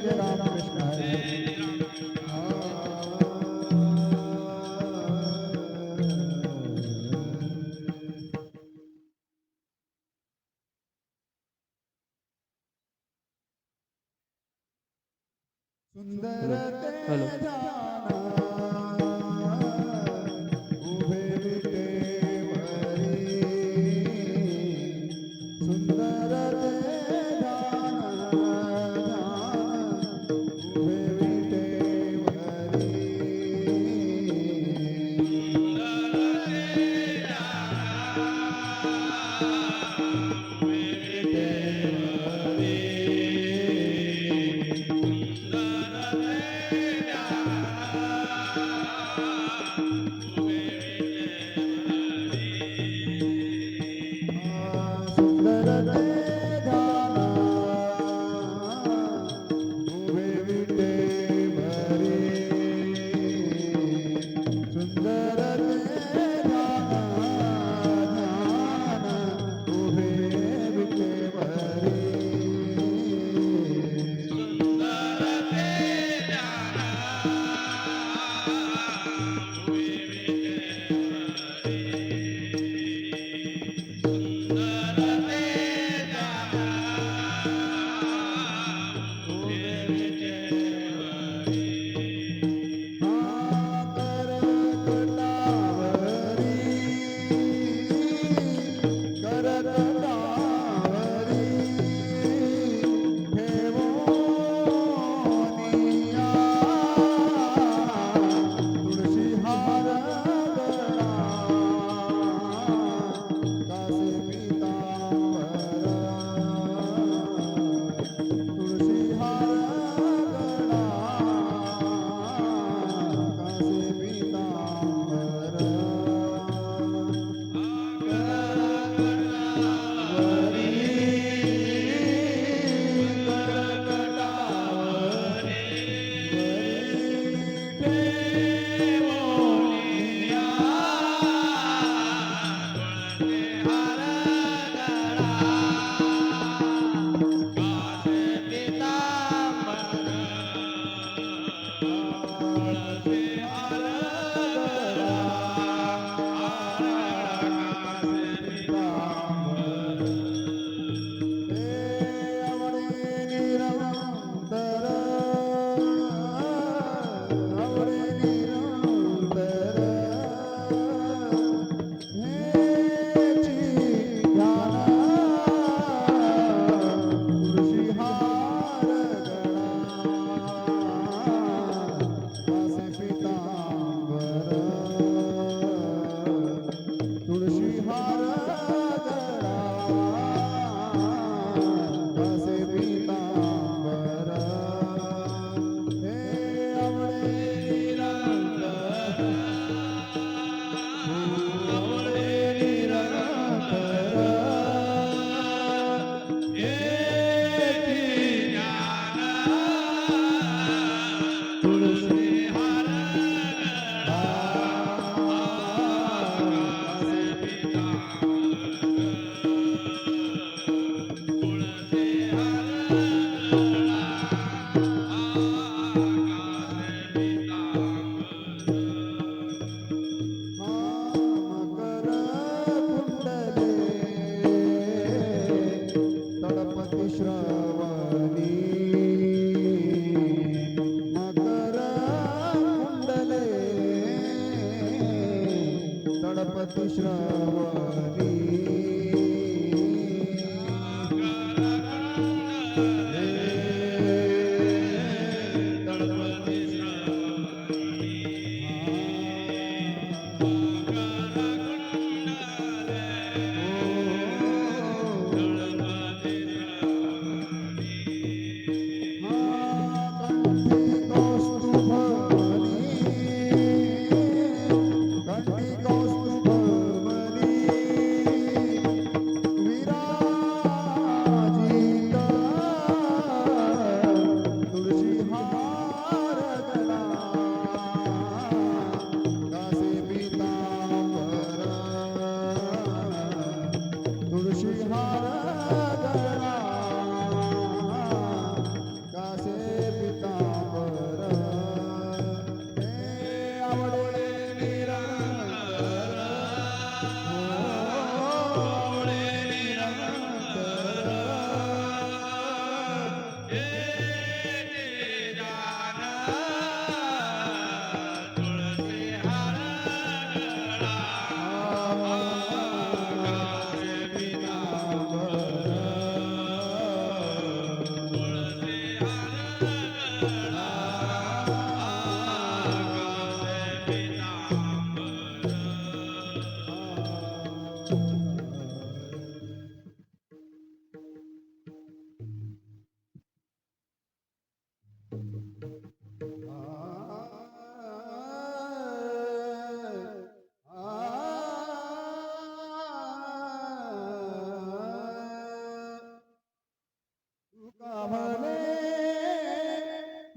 जय राम कृष्ण हरे सुंदर ते जाना उभे विटे भरी सुंदर ते जाना उभे विटे भरी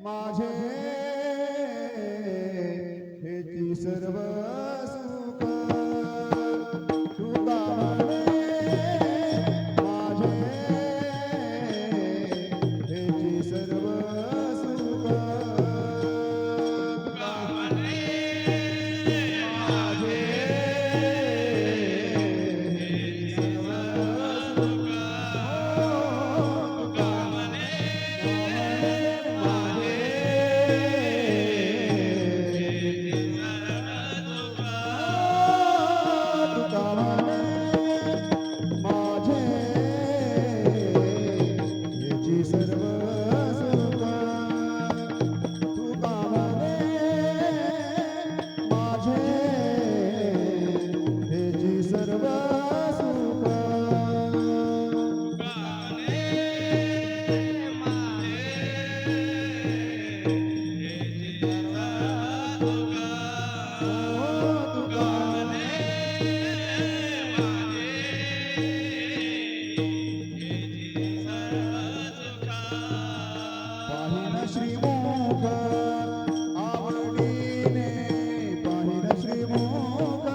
माझे हेची सर्व सुख तुका म्हणे माझे हेची सर्व सुख तुका म्हणे माझे हेची सर्व सुख तुका म्हणे माझे सर्व सुख तुका म्हणे माझे हेची सर्व सुख पाहिन श्रीमुख आवडीने पाहिन श्रीमुख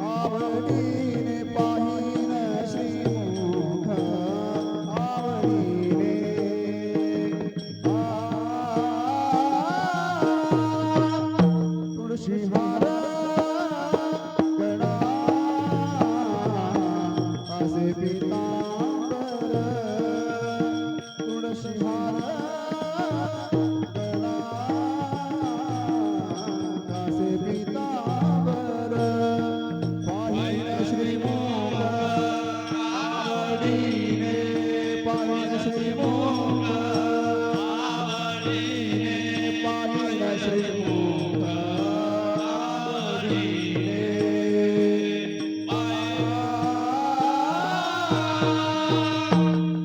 आवडीने पाहिन श्रीमुख आवडीने तुळशी हार गणा असे पितांबर तुळशी हार दासे पितांबर पाहिन श्रीमुख आवडीने पाहिन श्रीमुख आवडीने पाहिन श्रीमुख आवडीने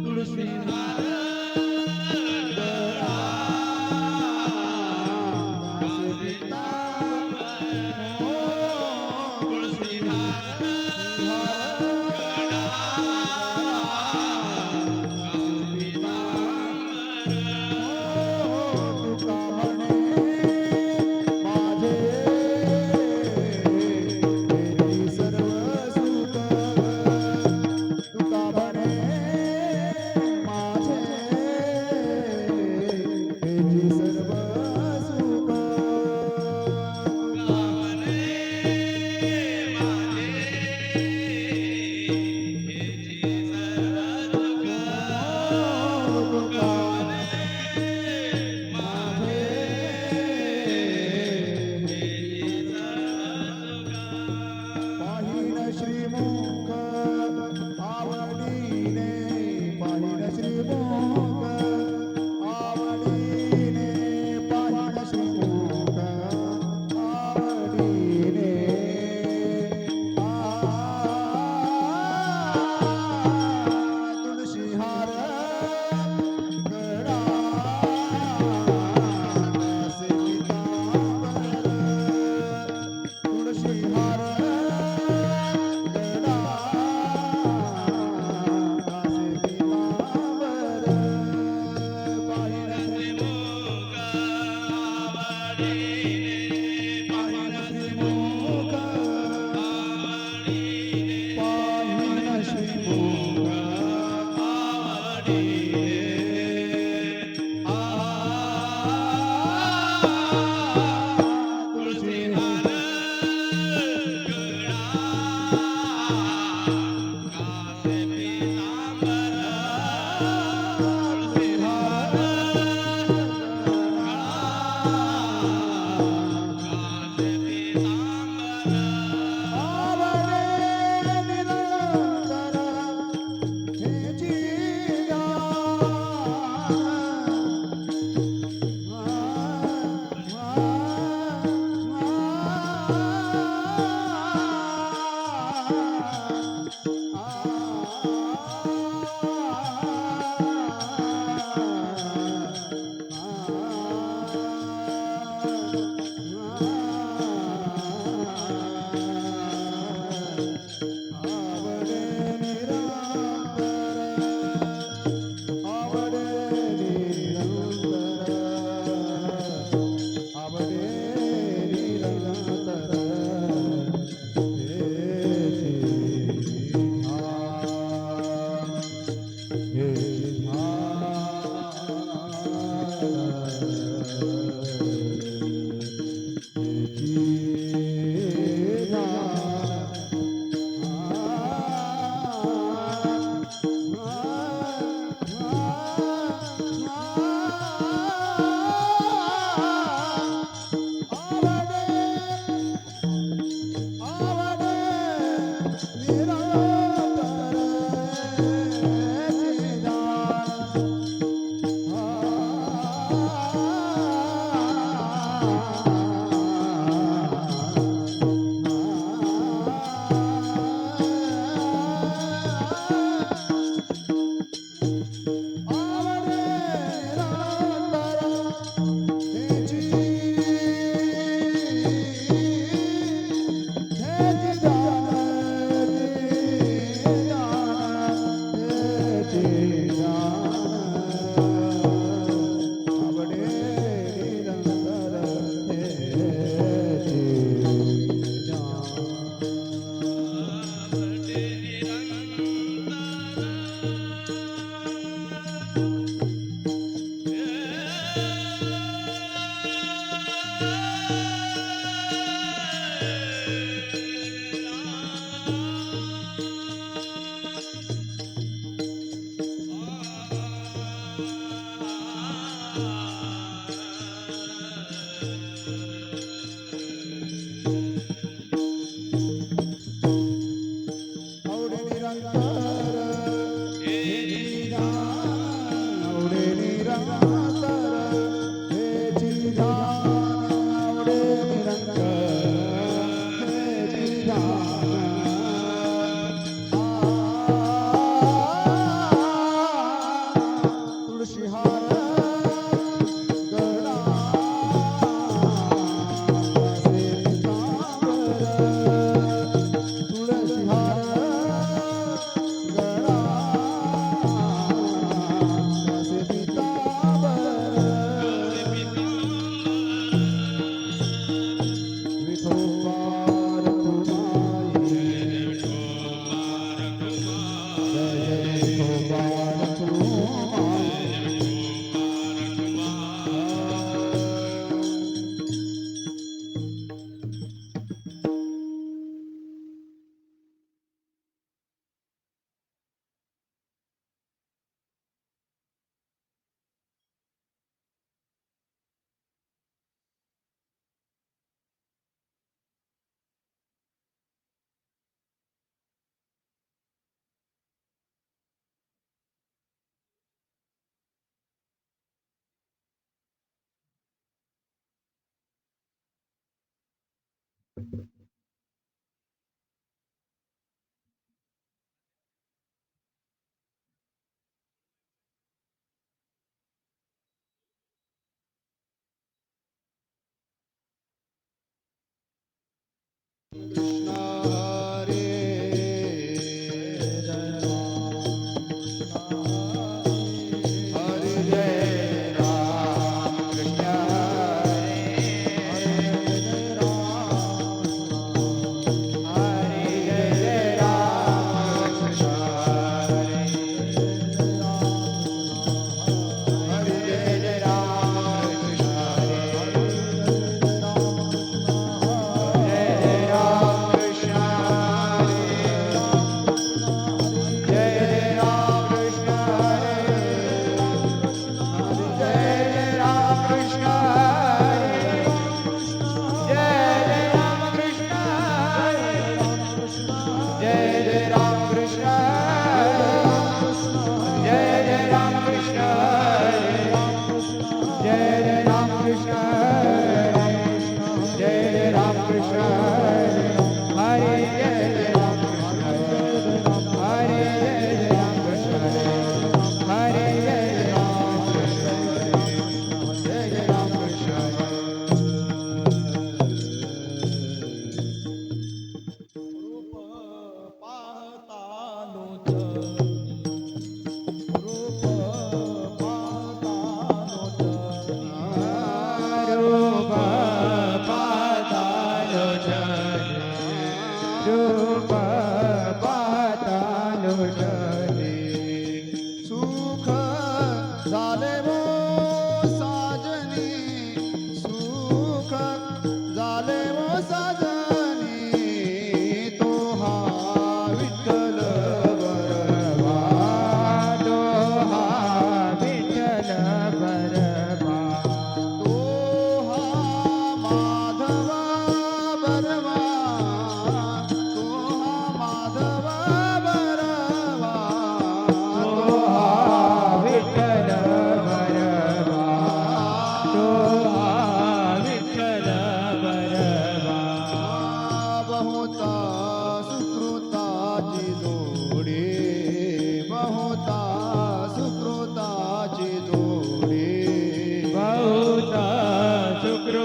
तुळशी हार तुका म्हणे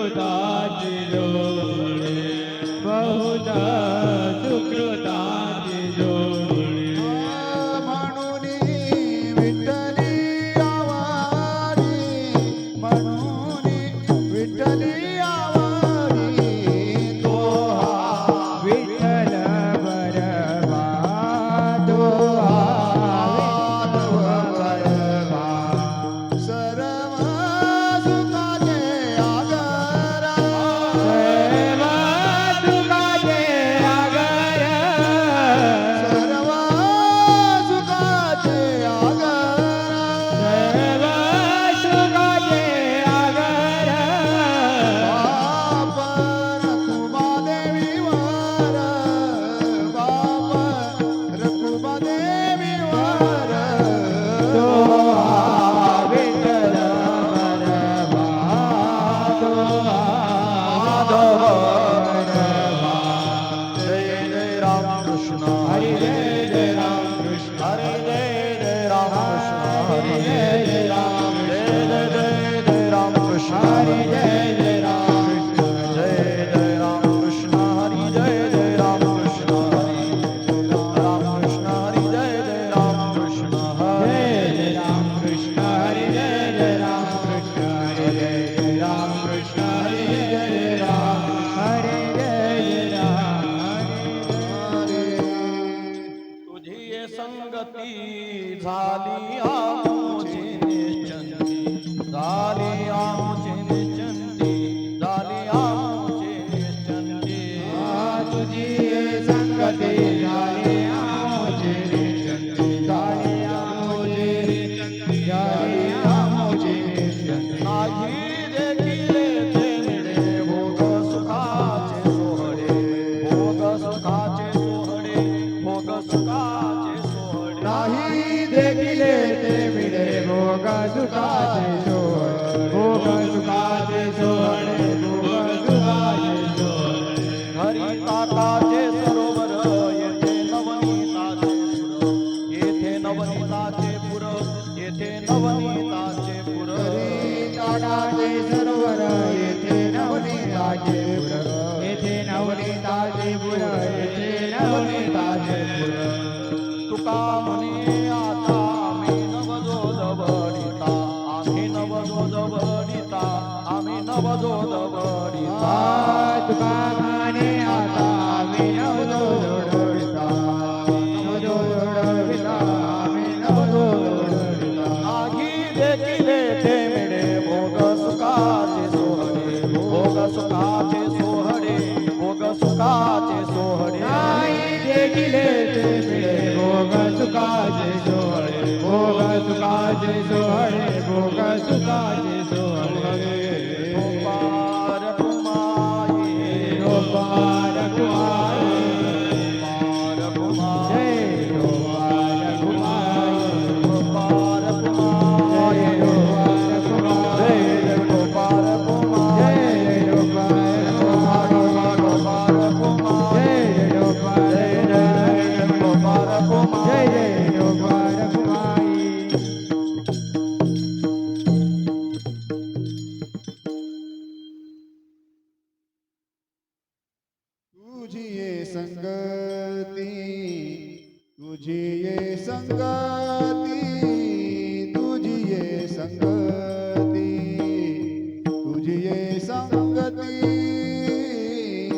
सुकृताची जोडी बहुधा सुकृताची जोडी म्हणून विठ्ठली आवारी म्हणून विठ्ठली आवारी तो हा विठ्ठल बरबा तो माधव बरबा सर्व सुखाचे आगरा सर्व सुखाचे आगर सर्व सुखाचे आगरा सर्व सुखाचे आगर बाप रखुमादेवी वार बाप रखुमादेवी वार तो विठ्ठल बरबा तो माधव बरबा जय जय राम कृष्ण हरी जय जय राम कृष्ण हरे जय जय राम कृष्ण हरे जय जय राम जय जय जय राम कृष्ण हरी जय जय राम कृष्ण जय जय राम कृष्ण हरि जय जय राम कृष्ण हरि राम कृष्ण हरि जय जय राम कृष्ण हरे जय जय राम कृष्ण हरी जय जय राम कृष्ण हरी जय जय राम कृष्ण हरी जय जय राम हरी जय जय राम हरे तुझी ये संगती झाली आमची निश्चंती झाली आमची निश्चंती झाली आमची निश्चंती तुझी संगती झाली आमची निश्चंती झाली आमची झाली आमची निश्चंती नाही देखिले ते मिळे भोग सुखाचे सोहळे भोग सुखाचे सोहळे भोग सुखाचे सोहळे नाही देखिले ते मिळे भोग सुखाचे सोहळे भोग सुखाचे सोहळे भोग सुखाचे सोहळे हरी ताकाचे सरोवर येथे नवनीताचे पुर येथे नवनीताचे पुर येथे नवनीताचे पुर ताटाचे सरोवर येथे नवनीताचे पुर येथे नवनीताचे पुर येथे नवनीताचे पुर तुका म्हणे आता आम्ही नवजोद बडिता आम्ही नवजोद बडिता आम्ही नवजोद बडिता तुका माने आता आम्ही नवजोडता नवजोडविता आम्ही नवजोडविता नाही देखिले ते मिळे भोग सुखाचे सोहळे भोग सुखाचे सोहळे भोग सुखाचे सोहळे नाही देखिले ते मिळे भोग सुखाचे सोहळे भोग सुखाचे सोहळे भोग सुखाचे सोहळे गोपार कुमाई गोपाल कुमार गोपार कुमाई जय गोपाल कुमार गोपार जय कुमाई गोपाल कुमार जय गोपार कुमाई जय गोपाल कुमार गोपार कुमाई जय गोपाल गोपार कुमाई जय गोपाल कुमारी तुझी ये संगती तुझी ये संगती तुझी ये संगती तुझी ये संगती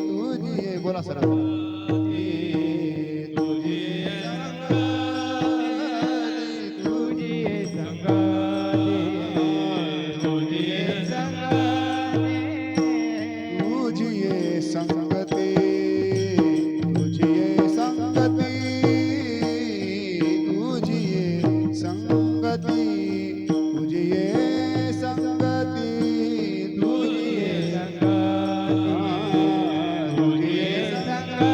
तुझी ये बोला सर तुझी ये संगती तुझी संगती तुझी संगती तुझी ये संगती तुझी ये संगती तुझी ये संगती तुझी ये संगती तुझी ये तुझी संगती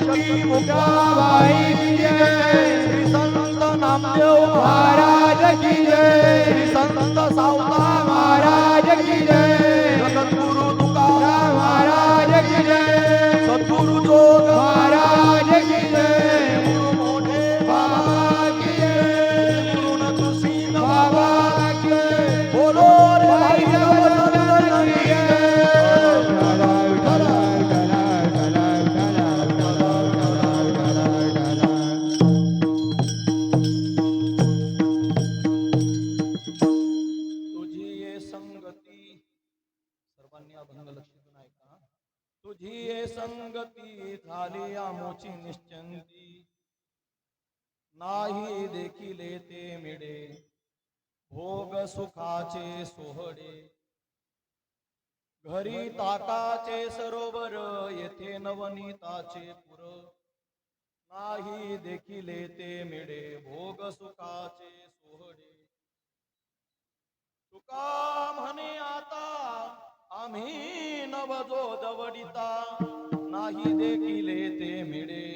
शक्ती बाई की जय, श्री संत नामदेव महाराज की जय, श्री संत सावता महाराज की जय, जगद्गुरु तुकाराम महाराज की जय, सद्गुरु जोग महाराज की जय, गुरु मोठे बाबा की जय, गुरु नरसिंह बाबा की जय, बोलो रे भाई विठ्ठल की की जय. तुझी ये संगती सर्वांनी अभंग लक्षातून ऐका तुझी ये संगती झाली आमोची निश्चंती नाही देखिले ते मिळे भोग सुखाचे सोहळे घरी ताकाचे सरोवर येथे नवनीताचे पुर नाही देखिले ते मिळे भोग सुखाचे सोहळे तुका म्हणे आता आम्ही नवजो दवडिता नाही देखिले ते मिळे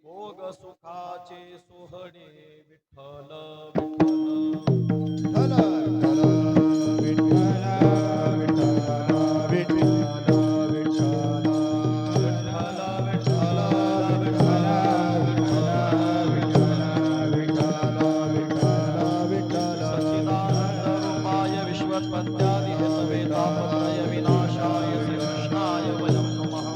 भोग सुखाचे सोहळे विठ्ठल सच्चिदानंद रूपाय विश्वत्पत्यादि हेतवे तापत्रय विनाशाय श्री कृष्णाय वयं नमः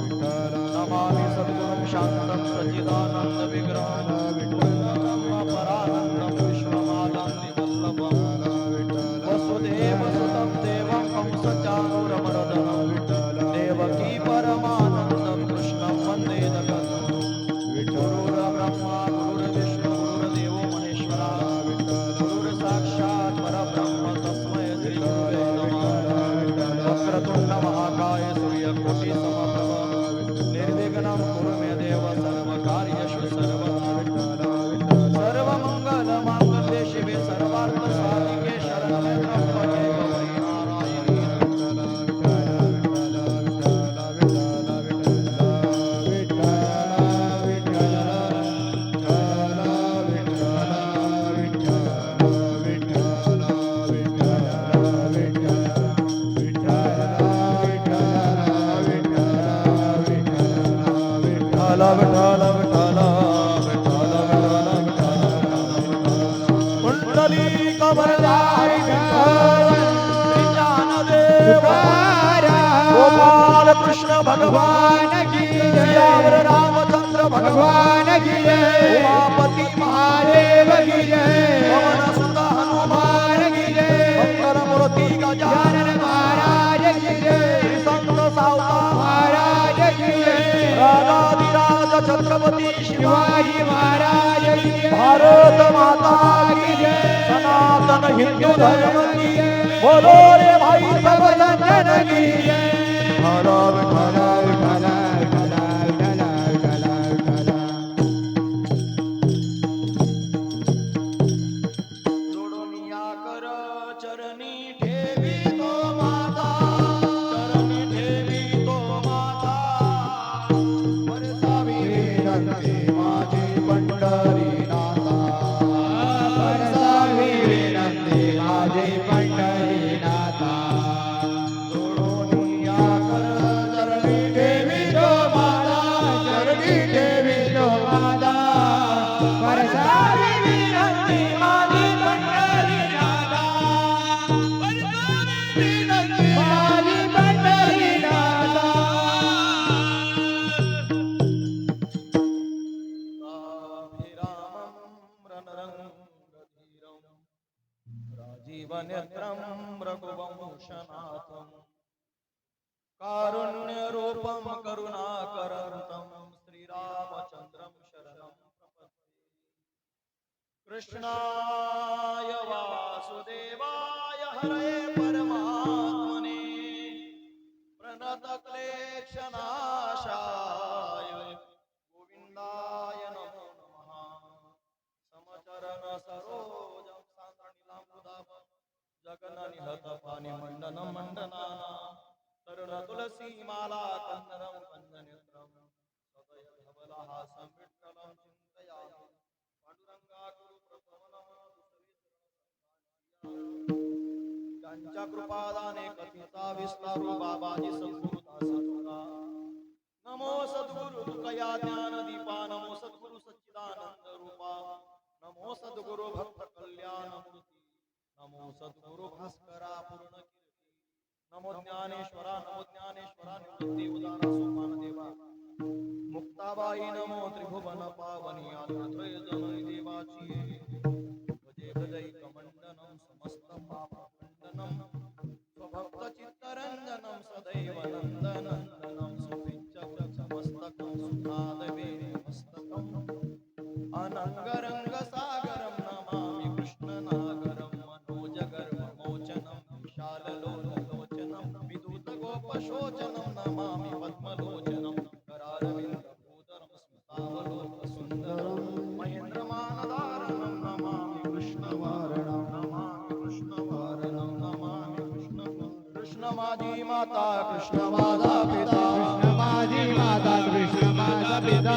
नमामि सद्गुरुं शान्तं सच्चिदानंद विग्रहं पूर्णब्रह्म परानन्दं विश्वमानन्दि वल्लभं वसुदेव सुतं देवं कंसचाणूरमर्दनं देवकी परमानन्दं कृष्णं वन्दे जगद्गुरुं गुरुर्ब्रह्मा गुरुर्विष्णु गुरुर्देवो महेश्वरा गुरुर्साक्षात् परब्रह्म तस्मै श्री गुरुवे नमः वक्रतुण्ड महाकाय सूर्यकोटि समप्रभ निर्विघ्नं कुरु मे देव सर्वकार्येषु सर्वदा सर्वमङ्गलमाङ्गल्ये शिवे सर्वार्थ साधिके शरण्ये त्र्यम्बके गौरी नारायणी विठ्ठल विठ्ठल विठ्ठल कुंडली कमलधारी ज्ञानदेव गोपाल कृष्ण भगवान की सियावर जय, रामचंद्र भगवान भगवान की जय, उमापति महादेव की जय, पवन सुत हनुमान हनुमान की जय, मंगल मूर्ति गजानन जानन महाराज की जय, श्री संत सावता महाराज की जय, राजाधिराज छत्रपती शिवाजी शिवाजी महाराज की जय, भारत माता की जय, सनातन हिंदू धर्म की बोलो रे भाई सब जन की जय. हर विठ्ठल जोडोनिया कर चरणी ठेवी तो माता चरणी ठेवी तो माता वरसावी विनंती माझी पंढरी नाथा परसावी विनंती माझी पंढरीनाथा. जोडोनिया कर चरणी देवी तो माता, चरणी देवी तो माता, परसावी विनंती माझी पंढरीनाथा. परसावी विनंती माझी पंढरीनाथा. रामं रणरङ्गधीरं राजीवनेत्रं रघुवंशनाथं कारुण्यरूपं करुणाकरन्तं श्रीरामचन्द्रं शरणं प्रपद्ये कृष्णाय वासुदेवाय हरे परमात्मने प्रणतक्लेशनाशाय गोविन्दाय नमो नमः समचरण सरोजं सान्द्रनीलाम्बुदाभ जगन्निहत पाणिमण्डनं मण्डनाना तरुण तुलसी माला कन्दरं कन्दनेत्रं सदय धवला मनः संविठ्ठलं चिन्तयामि पांडुरंगा गुरु प्रथम नमः त्यांच्या कृपादाने कथिता विस्तारू बाबाजी सद्गुरु दास तुका नमो सद्गुरु तुकया ज्ञान दीपा नमो सद्गुरु सच्चिदानंद रूपा नमो सद्गुरु भक्त कल्याण मूर्ती नमो सद्गुरु भास्करा पूर्ण कीर्ती नमो ज्ञानेश्वरा निवृत्ती उदारा सोपान देवा मुक्ताबाई नमो त्रिभुवन पावनी आत्रय जनय देवाची भजे भजैकमण्डनं समस्त पापखण्डनं स्वभक्त चित्तरञ्जनं सदैव नन्दनन्दनं सुविच्चमस्तकं सुनादवे मस्तकम् अनङ्गरङ्गसागरं नमामि कृष्णनागरं मनोजगर्भमोचनं विशाललोललोचनं विदूतगोपशोचनं नमामि पद्मलोचनं करारविन्दभूधरं स्मितावलोकसुन्दरं महेन्द्रमानदारणं नमामि कृष्णवारणं कृष्ण माझी माता कृष्ण माझा पिता कृष्ण माझी माता कृष्ण माझा पिता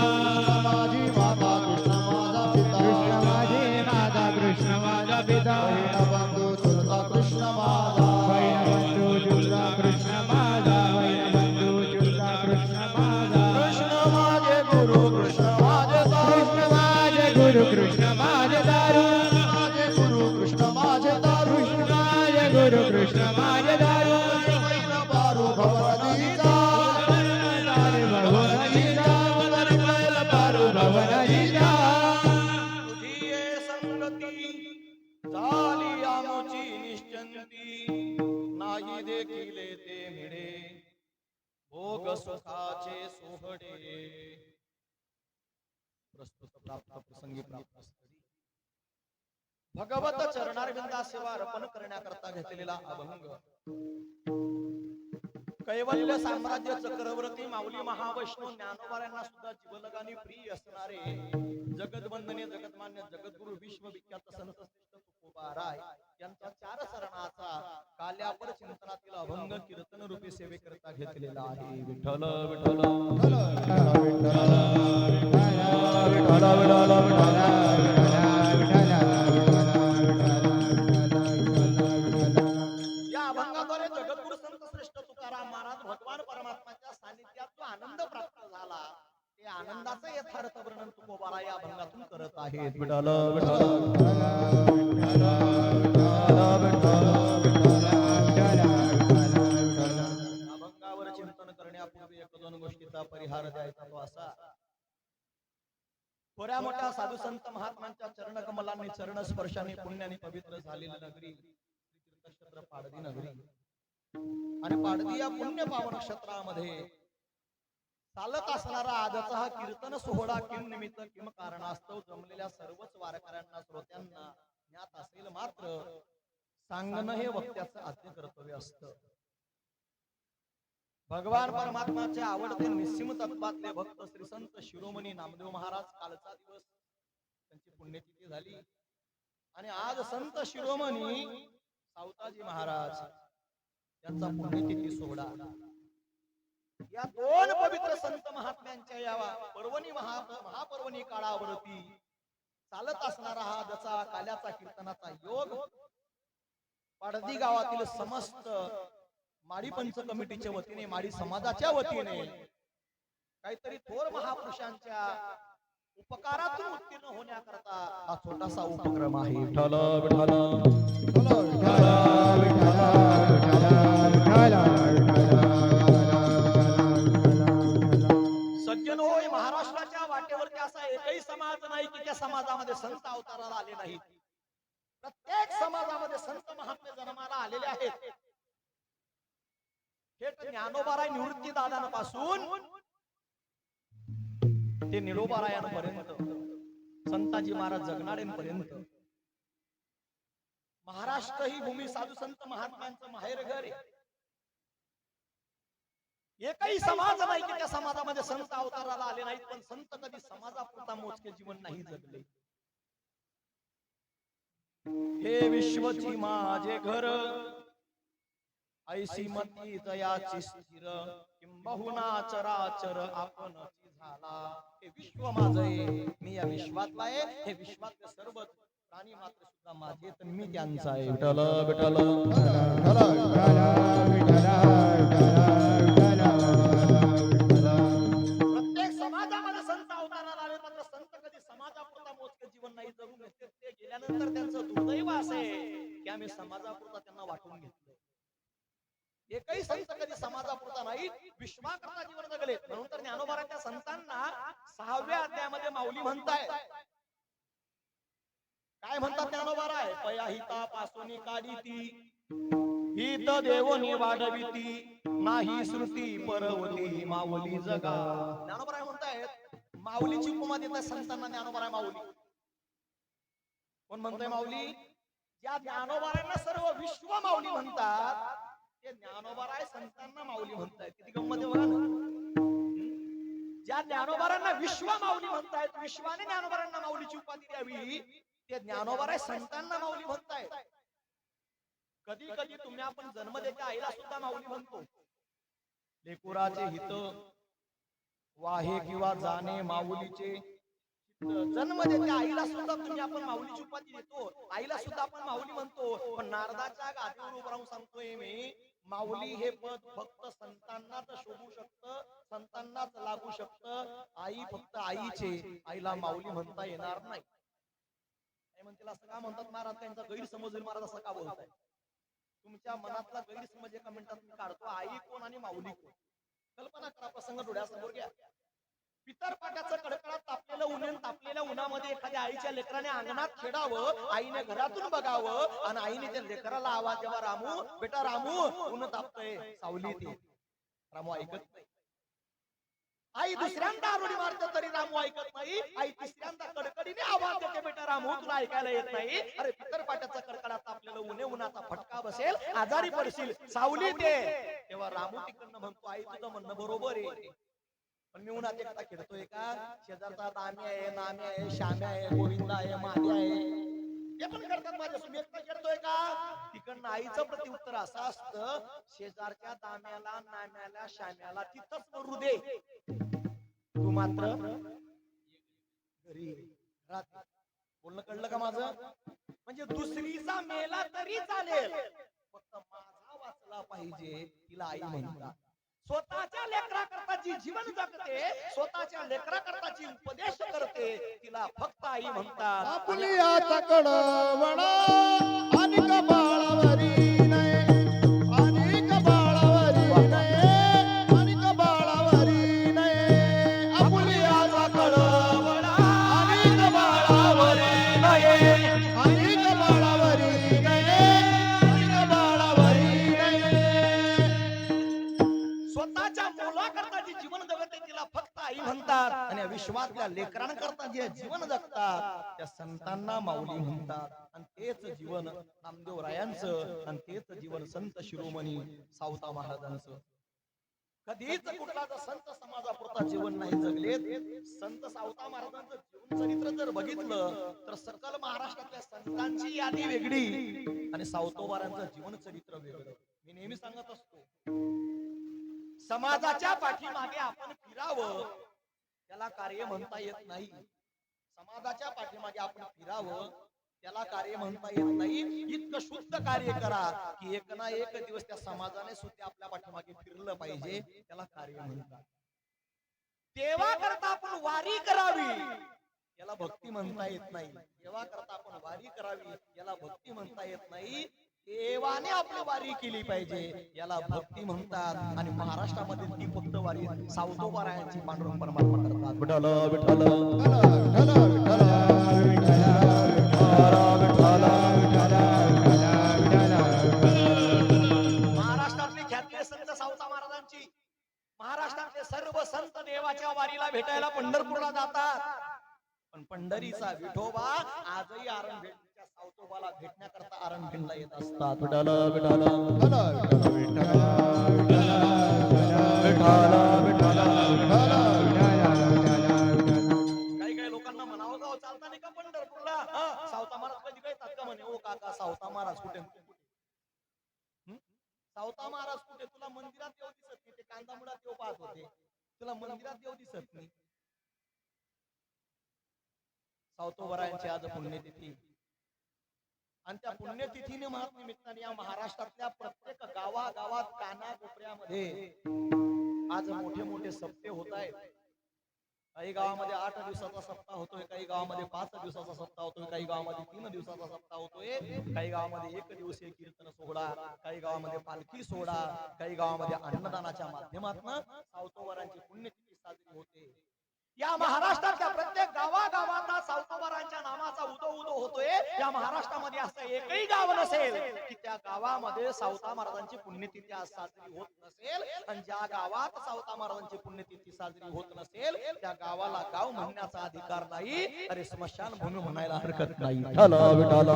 माझी माता कृष्ण माझा पिता कृष्ण माझी माता कृष्ण माझा पिता बंधू चुलता कृष्ण माझा बंधू चुलता कृष्ण माझा बंधू चुलता कृष्ण माझा कृष्ण माझे गुरु कृष्ण माझे कृष्ण माझे गुरु कृष्ण माझे दारू माझे गुरु कृष्ण माझे दारू कृष्ण माझे गुरु कृष्ण माझे दारू पारू भवनीचा पारू भवनीचा तुझी ये संगती झाली आमची निश्चंती नाही देखील ते मिळे भोग सुखाचे सोहडे प्रस्तुत प्राप्त प्रसंगी प्राप्त भगवत चरणारविंदा सेवा अर्पण करण्याकरता घेतलेला अभंग कैवल्य साम्राज्य चक्रवर्ती माऊली महावैष्णव ज्ञानोबाऱ्यांना सुद्धा जीवलगानी प्रिय असणारे जगदवंदनीय जगतमान्य जगद्गुरु विश्वविख्यात संत श्रेष्ठ तुकोबाराय यांचा 4 सरणाचा काल्यापर चिंतनातील अभंग कीर्तन रूपी सेवेकरता घेतलेला आहे विठ्ठल विठ्ठल या अभंगाद्वारे जगद्गुरु संत श्रेष्ठ तुकाराम महाराज भगवान परमात्माच्या सानिध्यात जो आनंद प्राप्त झाला ते आनंदाचं यथार्थ वर्णन तुकोबारा या अभंगातून करत आहेत विठ्ठल अभंगावर चिंतन करण्यापूर्वी 1-2 गोष्टीचा परिहार द्यायचा तो असा थोड्या मोठ्या साधू संत महात्मांच्या चरणकमलांनी चरण स्पर्शाने पुण्याने पवित्र झालेली नगरी तीर्थक्षेत्र पाडदी नगरी आणि पाडदी या पुण्य पावन क्षेत्रामध्ये चालत असणारा आजचा हा कीर्तन सोहळा किम निमित्त किम कारणास्तव जमलेल्या सर्वच वारकऱ्यांना श्रोत्यांना ज्ञात असेल मात्र सांगणं हे वक्त्याचं आद्य कर्तव्य असतं भगवान परमात्माचे आवडते निस्सिम तत्वातले भक्त श्री संत शिरोमणी नामदेव महाराज कालचा दिवस त्यांची पुण्यतिथी झाली आणि आज संत शिरोमणी सावताजी महाराज यांचा पुण्यतिथी सोहळा या 2 पवित्र संत महात्म्यांच्या या पर्वणी महापर्वणी काळावरती चालत असणारा हा दचा काल्याचा कीर्तनाचा योग पाडदी गावातील समस्त माडी पंच कमिटीच्या वतीने माडी समाजाच्या वतीने काहीतरी थोर महापुरुषांच्या उपकारातून उत्तीर्ण होण्याकरता हा छोटासा उपक्रम आहे विठ्ठल विठ्ठल सज्जन होय महाराष्ट्राच्या वाटेवरती असा एकही समाज नाही की त्या समाजामध्ये संत अवताराला आले नाहीत प्रत्येक समाजामध्ये संत महात्मे जन्माला आलेले आहेत थेट ज्ञानोबाराय निवृत्ती दादांपासून ते निळोबारायांपर्यंत संताजी महाराज जगनाडेंपर्यंत महाराष्ट्र ही भूमी साधू संत महात्म्यांचं माहेर घर आहे एकही समाज नाही की त्या समाजामध्ये संत अवताराला आले नाहीत पण संत कधी समाजापुरता मोजके जीवन नाही जगले हे विश्वची माझे घर ऐसी मती जयाची स्थिर किंबहुना चराचर आपणची झाला हे विश्व माझं आहे, मी या विश्वातला आहे, हे विश्वातले सर्व प्राणी मात्र सुद्धा माझे तर मी त्यांचा आहे. विठ्ठल विठ्ठल प्रत्येक समाजामध्ये संत अवताराला आले, मात्र संत कधी समाजापुरता मोजके जीवन नाही जगून घेतले. ते गेल्यानंतर त्यांचं दुर्दैव असं आहे की आम्ही समाजापुरता त्यांना वाटून घेतलं. एकही संत कधी समाजापुरता नाही, विश्वाकरता जीवन जगले. म्हणून तर ज्ञानोबाराच्या संतांना 6व्या अध्यायामध्ये माऊली म्हणताय. काय म्हणतात ज्ञानोबाराय? पया हिता पासोनी काढीती, हित देवोनी वाढविती, नाही श्रुती परवती माऊली जगा. ज्ञानोबाराय म्हणतायत, माऊलीची उपमा देतात संतांना. ज्ञानोबाराय माऊली कोण म्हणतोय? माऊली. ज्या ज्ञानोबारांना सर्व विश्व माऊली म्हणतात, ते ज्ञानोबाराय संतांना माऊली म्हणतायत. किती गंमत आहे बघा ना. ज्या ज्ञानोबारांना विश्व माऊली म्हणतायत, विश्वाने ज्ञानोबारांना माऊलीची उपाधी द्यावी, ते ज्ञानोबाराय संतांना माऊली म्हणतायत. कधी कधी तुम्ही आपण जन्म देत्या आईला सुद्धा माऊली म्हणतो. लेकुराचे हित वाहे किंवा जाणे माऊलीचे जन्म देत्या आईला सुद्धा तुम्ही आपण माऊलीची उपाधी देतो, आईला सुद्धा आपण माऊली म्हणतो. पण नारदाच्या गादीवर उभं राहून सांगतोय मी, माऊली हे पद फक्त संतांनाच शोभू शकतं, संतांनाच लागू शकतं. आई फक्त आईचे, आईला माऊली म्हणता येणार नाही. म्हणतील असं का म्हणतात महाराज? त्यांचा गैरसमज होईल महाराज, असं का बोलताय? तुमच्या मनातला गैरसमज एका मिनिटात मी काढतो. आई कोण आणि माऊली कोण? कल्पना करा, प्रसंग डोळ्यासमोर घ्या. पितरपाट्याचं कडकडात तापलेलं ऊन, तापलेल्या उन्हामध्ये एखाद्या आईच्या लेकराने अंगणात खेळावं, आईने घरातून बघावं, आणि आईने त्या लेकराला आवाज द्यावा, रामू बेटा रामू, ऊन तापतंय, सावली ती. रामू ऐकत नाही. आई दुसऱ्यांदा आरोळी मारते तरी रामू ऐकत नाही. आई तिसऱ्यांदा कडकडीने आवाज देते, बेटा रामू तुला ऐकायला येत नाही. अरे पितरपाट्याचा कडकडात तापलेलं ऊन, उन्हाचा फटका बसेल, आजारी पडशील, सावली ते. तेव्हा रामू तिकडनं म्हणतो, आई तुझं म्हणणं बरोबर आहे, पण मी उन्हात एकटा खेळतोय का? शेजारचा दामी आहे, नामी आहे, श्याम्या आहे, गोविंदा आहे, मादी आहे, हे पण करतात माझ्यासमोर, मी एकटा खेळतोय का? तिकडनं आईचं प्रत्युत्तर असं असतं, शेजारच्या दाम्याला, नाम्याला, श्याम्याला तिथंच मरू दे, तू मात्र घरी घरात. बोलणं कळलं का माझं? म्हणजे दुसरीचा मेला तरी चालेल, फक्त माझा वाचला पाहिजे, तिला आई म्हणतात. स्वतःच्या लेकराकरता जी जीवन जगते, स्वतःच्या लेकराकरता जी उपदेश करते, तिला फक्त आई म्हणतात. आपुलियाचा कडवणा अनिक बाळावरी नये, अनिक बाळावरी नये, अनिक बाळावरी नये. आपुलियाचा कडवणा अनिक बाळावरी नये, अनिक बाळावरी नये, अनिक बाळावरी नये. स्वतःच्या मुलाकरता जी जीवन जगते, तिला फक्त आई म्हणतात. आणि विश्वातल्या लेकरांकरता जे जीवन जगतात, त्या संतांना माऊली म्हणतात. आणि तेच जीवन नामदेव रायांचं, आणि तेच जीवन संत शिरोमणी सावता महाराजांचं. कधीच कुठला संत समाजापुरता जीवन नाही जगलेत. संत सावता महाराजांचं जीवन चरित्र जर बघितलं तर सकल महाराष्ट्रातल्या संतांची यादी वेगळी आणि सावतोबारांचं जीवन चरित्र वेगळं. मी नेहमी सांगत असतो, समाजाच्या पाठीमागे आपण फिरावं, त्याला कार्य म्हणता येत नाही. समाजाच्या पाठीमागे आपण फिरावं, त्याला कार्य म्हणता येत नाही. इतकं शुद्ध कार्य करा की एक ना एक दिवस त्या समाजाने सुद्धा आपल्या पाठीमागे फिरलं पाहिजे, त्याला कार्य म्हणतात. देवा करता आपण वारी करावी, याला भक्ती म्हणता येत नाही. देवा करता आपण वारी करावी, याला भक्ती म्हणता येत नाही. देवाने आपली वारी केली पाहिजे, याला भक्ती म्हणतात. आणि महाराष्ट्रामध्ये ती फक्त वारी सावतोबारायांची पांडुरंग परमात्मा करतात. विठ्ठल विठ्ठल विठ्ठल विठ्ठल महाराष्ट्रातली ख्याती संत सावता महाराजांची. महाराष्ट्रातले सर्व संत देवाच्या वारीला भेटायला पंढरपूरला जातात, पण पंढरीचा विठोबा आजही आरणभिंडच्या सावतोबाला भेटण्याकरता आरणभिंडला येत असतात. विठ्ठल विठ्ठल काही काही लोकांना म्हणावं, गाव चालता नाही का पंढरपूरला? सावता महाराज कधी काय का म्हणे, ओ काका सावता महाराज कुठे? सावता महाराज कुठे? तुला मंदिरात येऊ दिसत नाही, ते कांदा मुळात येऊ पाहत होते, तुला मंदिरात येऊ दिसत नाही. सावतोबरायांची आज पुण्यतिथी आणि त्या पुण्यतिथीने निमित्ताने या महाराष्ट्रातल्या प्रत्येक गावागावात कानाकोपऱ्यामध्ये आज मोठे मोठे सप्ते होत आहेत. काही गावामध्ये 8 दिवसाचा सप्ताह होतोय, काही गावामध्ये 5 दिवसाचा सप्ताह होतोय, काही गावामध्ये 3 दिवसाचा सप्ताह होतोय, काही गावामध्ये 1 दिवसीय कीर्तन सोहळा, काही गावामध्ये पालखी सोहळा, काही गावामध्ये अन्नदानाच्या माध्यमातून सावतोबरांची पुण्यतिथी साजरी होते. या महाराष्ट्रातल्या प्रत्येक गावागावात सावतोबरांच्या नामाचा उदो उदो होतोय. या महाराष्ट्रामध्ये असं एकही गाव नसेल की त्या गावामध्ये सावता महाराजांची पुण्यतिथी आज साजरी होत नसेल. आणि ज्या गावात सावता महाराजांची पुण्यतिथी साजरी होत नसेल त्या गावाला गाव म्हणण्याचा अधिकार नाही. अरे स्मशान भूमी म्हणायला हरकत नाही. विठ्ठल विठ्ठल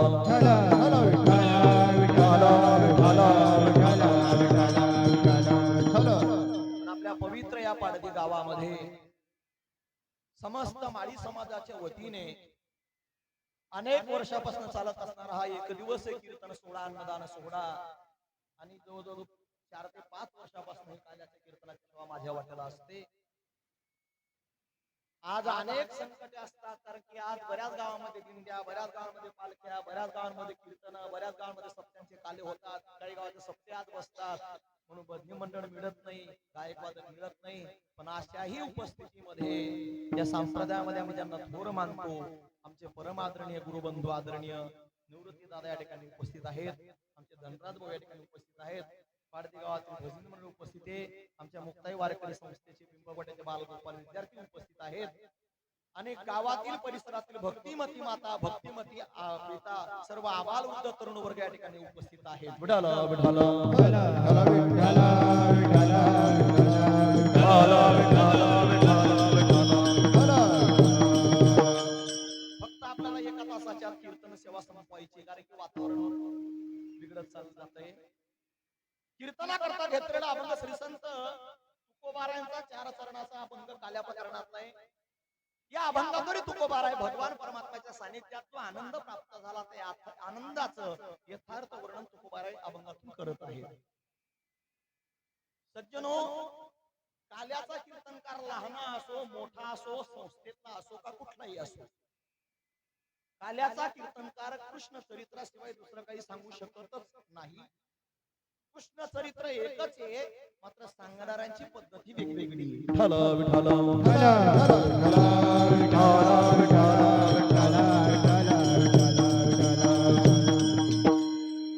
पण आपल्या पवित्र या पाडदी गावामध्ये समस्त माळी समाजाच्या वतीने अनेक वर्षापासून चालत असणारा हा 1 दिवसीय कीर्तन सोहळा, अन्नदान सोहळा आणि जवळजवळ 4 ते 5 वर्षापासून हे काल्याच्या कीर्तनाची सेवा माझ्या वाट्याला असते. आज अनेक संकटे असतात, कारण की आज बऱ्याच गावामध्ये दिंड्या, बऱ्याच गावामध्ये पालख्या, बऱ्याच गावांमध्ये कीर्तन, बऱ्याच गावांमध्ये सप्त्यांचे काले होतात, काही गावाचे सप्ते आज बसतात, म्हणून भजनी मंडळ मिळत नाही, गायक वादक मिळत नाही. पण अशाही उपस्थितीमध्ये या संप्रदायामध्ये आम्ही ज्यांना थोर मानतो, आमचे परम आदरणीय गुरुबंधू आदरणीय निवृत्ती दादा या ठिकाणी उपस्थित आहेत, आमचे धनराज भाऊ या ठिकाणी उपस्थित आहेत, पाडदी गावातील भजनी मंडळ उपस्थित आहे, आमच्या मुक्ताई वारकरी संस्थेचे पिंपळवट्याचे बालगोपाल विद्यार्थी उपस्थित आहेत आणि गावातील परिसरातील भक्तिमती माता, भक्तिमती पिता, सर्व आबाल वृद्ध तरुण वर्ग या ठिकाणी उपस्थित आहेत. विठ्ठल विठ्ठल फक्त आपल्याला 1 तासाच्या कीर्तन सेवा संपवायची, कारण की वातावरण बिघडत चालत जातंय. कीर्तना करता घेतलेला अभंग श्री संत तुकोबारायांचा 4 चरणाचा अभंग काल्या प्रकरणातला आहे. या अभंगाद्वारे तुकोबाराय भगवान परमात्म्याच्या सानिध्यात जो आनंद प्राप्त झाला त्या आनंदाचं यथार्थ वर्णन तुकोबाराय अभंगातून करत आहे. सज्जनो, काल्याचा कीर्तनकार लहान असो, मोठा असो, संस्थेतला असो का कुठलाही असो, काल्याचा कीर्तनकार कृष्ण चरित्राशिवाय दुसरं काही सांगू शकतच नाही. कृष्ण चरित्र एकच आहे, मात्र सांगणाऱ्यांची पद्धती वेगवेगळी. विठ्ठल विठ्ठल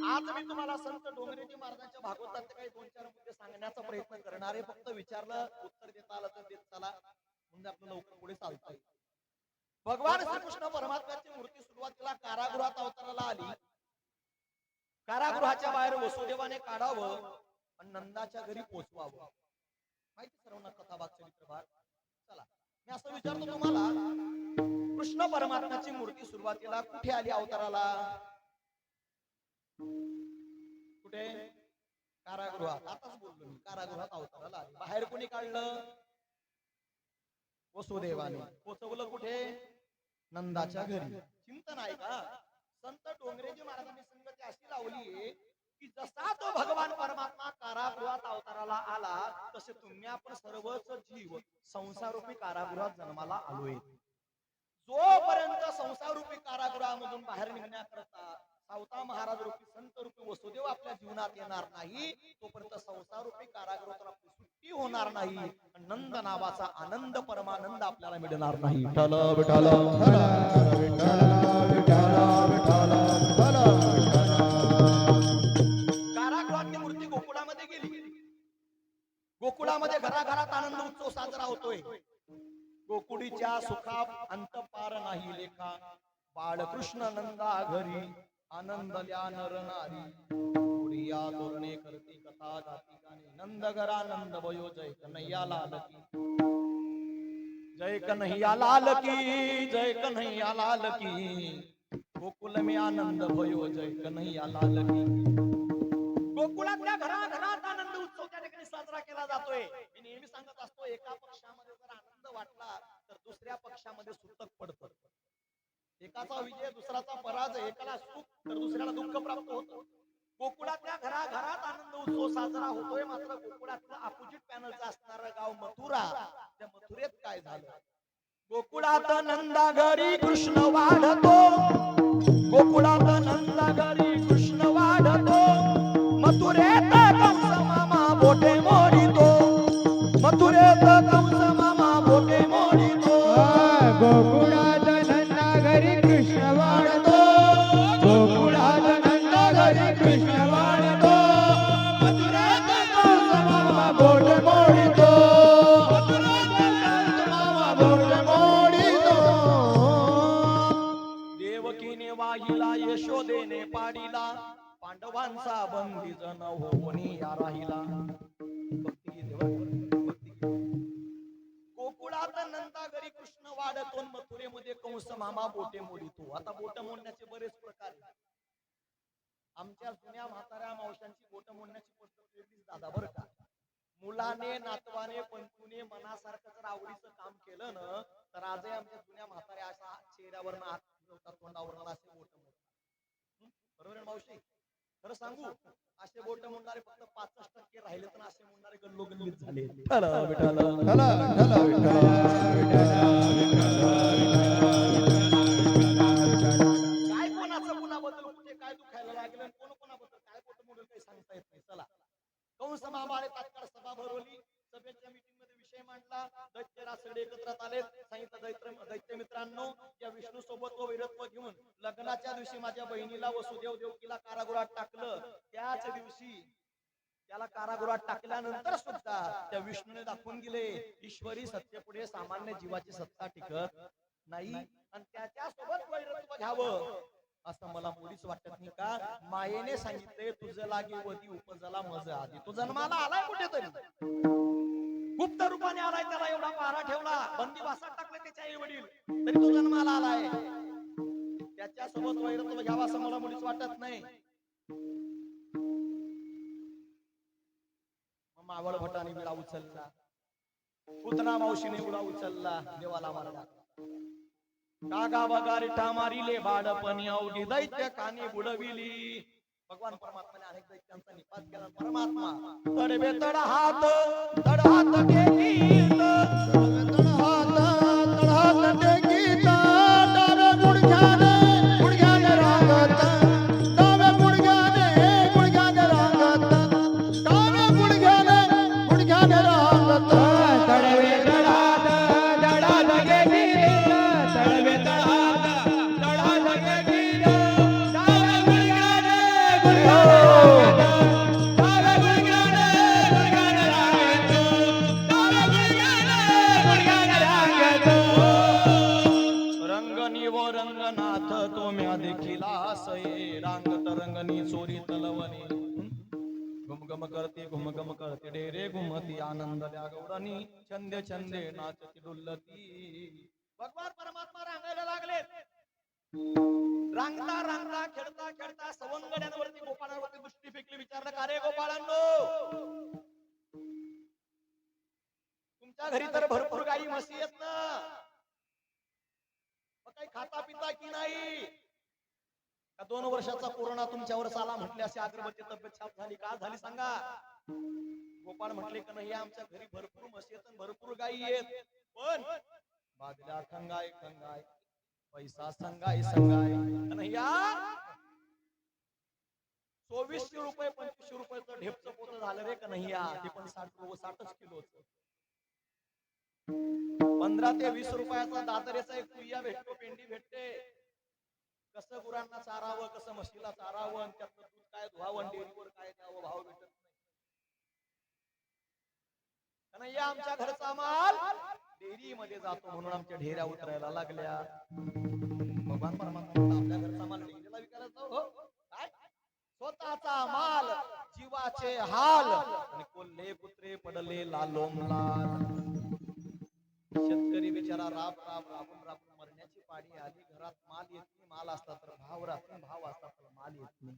आज मी तुम्हाला संत डोंगरेजी महाराजांच्या भागवतातले काही 2-4 मुद्दे सांगण्याचा प्रयत्न करणार आहे. फक्त विचारलं उत्तर देता आलं तर देत चला, म्हणजे आपलं लवकर पुढे चालतंय. भगवान श्रीकृष्ण परमात्म्याची मूर्ती सुरुवातीला कारागृहात अवताराला आली. कारागृहाच्या बाहेर वसुदेवाने काढावं आणि नंदाच्या घरी पोचवावं. माहिती सर्वांना कथा भाग चरित्र भाग. चला मी असं विचारतो तुम्हाला, कृष्ण परमात्म्याची मूर्ती सुरुवातीला कुठे आली अवताराला? कुठे? कारागृहात. आताच बोललो मी, कारागृहात अवताराला आली. बाहेर कोणी काढलं? वसुदेवाने. पोचवलं कुठे? नंदाच्या घरी. चिंतन आहे का? संत डोंगरेजी महाराजांनी संगती अशी लावली की जसा तो भगवान परमात्मा कारागृहात अवताराला आला, तसे तुम्ही आपण सर्वच जीव संसारूपी कारागृहात जन्माला आलोय. जोपर्यंत संसारूपी कारागृहामधून बाहेर निघण्याकरता सावता महाराज रूपी संत रूपी वसुदेव आपल्या जीवनात येणार नाही, तोपर्यंत संसारूपी कारागृहातून आपली सुट्टी होणार नाही. नंद नावाचा आनंद, परमानंद आपल्याला मिळणार नाही. विठ्ठल विठ्ठल कारागृहातली मूर्ती गोकुळामध्ये गेली. गोकुळामध्ये घराघरात आनंद उत्सव साजरा होतोय. गोकुळीच्या सुखात अंत पार नाही लेखा, बाळकृष्ण नंदा घरी आनंदल्या नर नारी. पुरिया तोरणे करती कथा गाती गाणी, नंद घरानंद भयो जय कन्हैया लाल की, जय कन्हैया लाल की, जय कन्हैया लाल की. गोकुल में आनंद भयो जय कन्हैया लाल की. गोकुळातल्या घराघरात आनंद उत्सव त्या ठिकाणी साजरा केला जातोय. मी नेहमी सांगत असतो, एका पक्षामध्ये जर आनंद वाटला तर दुसऱ्या पक्षामध्ये सुतक पडतं. एकाचा विजय दुसऱ्याचा पराजय, एकाला सुख तर दुसऱ्याला दुःख प्राप्त होतं. गोकुळातल्या घराघरात आनंद उत्सव साजरा होतोय. मात्र गोकुळातलं अपोजिट पॅनलचं असणारं गाव मथुरा, त्या मथुरेत काय झालं? गोकुळात नंदा घरी कृष्ण वाढतो, गोकुळात नंदा घरी कृष्ण वाढतो, मथुरेत कंस मामा बोटे मोडितो, मथुरेत कंस मामा बोटे मोडितो. गोकुळात नंदा घरी कृष्ण वाढतो, गोकुळात नंदा घरी कृष्ण वाढतो, मथुरेत कंस मामा बोट मोडितो, मथुरेत कंस मामा बोट मोडितो. देवकीने वाहिला यशोदेने पाडिला, पांडवांचा बंदी जन होऊनी या राहिला. भक्तिगीत आहे बरं का? भक्तिगीत. गोकुळात नंदा घरी कृष्ण वाढतो, मथुरेमध्ये कंस मामा बोटे मोडितो. आता बोट मोडण्याचे बरेच प्रकार आहेत. आमच्या जुन्या म्हाताऱ्या मावशांची बोट मोडण्याची पद्धत वेगळीच दादा बरं का. मुलाने नातवाने पंतूने मनासारखं जर आवडीचं काम केलं ना, तर आजही आमच्या जुन्या म्हाताऱ्या असा चेहऱ्यावर हात फिरवतात, तोंडावर असे बोट मोडतात. बरोबर आहे मावशी? खरं सांगू, असे बोट मोडणारे फक्त 5% राहिले, तर असे मोडणारे गल्लोगल्लीत झाले. विठ्ठल विठ्ठल काय कोणाचं कुणाबद्दल कुठे काय दुखायला लागलं आणि कोण कोणाबद्दल काय बोट मोडेल काही सांगता येत नाही. चला, कंस मामाने तात्काळ सभा भरवली, सभेच्या मीटिंग मध्ये विषय मांडला, दैत्यराज सगळे एकत्र आले. सांगितलं दैत्य मित्रांनो, या विष्णू सोबत वैरत्व घेऊन लग्नाच्या दिवशी माझ्या बहिणीला वसुदेव देवकीला कारागृहात टाकलं. त्याच दिवशी त्याला कारागृहात टाकल्यानंतर सुद्धा त्या विष्णूने दाखवून गेले, ईश्वरी सत्तेपुढे सामान्य जीवाची सत्ता टिकत नाही, आणि त्याच्या सोबत वैरत्व घ्यावं असं मला मुळीच वाटत नाही. का मायेने सांगितले, तुझं लागे वधी उपजला मज आधी. तो जन्माला आलाय कुठेतरी, गुप्त रूपाने आलाय, त्याला एवढा पारा ठेवला, बंदीवासात टाकले त्याचे आई वडील, तरी तो जन्माला आलाय. त्याच्या सोबत वैरत्व घ्यावा असं मला मुळीच वाटत नाही. मावळ भटाने विडा उचलला, पुतना मावशीने विडा उचलला, देवाला मारला. कागा बगारिठा मारिले बाळपणी अवघी दैत्य कानी बुडविली. भगवान परमात्माने अनेक दैत्यांचा निपात केला. परमात्मा तडवे तड हात टेकीत, तळहात टेकीत, डाव्या गुडघ्याने रांगत, डाव्या गुडघ्याने रांगत, डाव्या गुडघ्याने रांगत. तडवे तळहात तळहात घेतील, तडवे तळहात तळहात घेतील, डाव्या गुडघ्याने रांगत, डाव्या गुडघ्याने रांगत, डाव्या गुडघ्याने रांगत. रंगनी व रंगनाथ तोम्या देखील असये, रांगत रंगनी चोरी तलवणी. घुमघम करते डेरे घुमती, आनंदल्या गौरणी छंदे छंदे नाचती डुल्लती. भगवान परमात्मा रांगायला लागले. रांगता रांगता खेळता खेळता सवंगड्यांवरती गोपाळांवरती दृष्टी फेकली. विचारलं, का रे गोपाळांनो, तुमच्या घरी तर भरपूर गाई म्हशी आहेत ना, मग काही खाता पिता की नाही? का 2 वर्षाचा कोरोना तुमच्यावर आला म्हटले, अशी अगरबत्ती तब्येत छाप झाली, का झाली सांगा? गोपाळ म्हटले का नाही, आमच्या घरी भरपूर म्हशी आहेत, भरपूर गायी आहेत, पण बादल्या खंगाय खंगाय, पैसा संगाय संगाय, कन्हैया 2400 रुपये 2500 रुपयाचं ढेपचं पोत झालं रे कन्हैया, ते पण 60च किलोचं. 15 ते 20 रुपयाचा दादरेचा एक पुरिया भेटतो, पेंडी भेटते. कसं गुरांना चारावं, कसं म्हशीला चारावं, आणि त्यातलं दूध काय धुवावं, डेअरीवर काय द्यावं, भाव भेटत नाही. कन्हैया आमच्या घरचा माल डेअरी मध्ये जातो, म्हणून आमच्या ढेऱ्या उतरायला लागल्या. भगवान परमात्मा आपल्या घरचा माल डेअरीला विकायला जाऊ हो काय? स्वतःचा माल जीवाचे हाल, आणि कोल्हे कुत्रे पडले लालोम लाल. शेतकरी बिचारा राबून मरण्याची पाळी आली. घरात माल येत नाही, माल असला तर भाव राहत नाही, भाव असला तर माल येत नाही.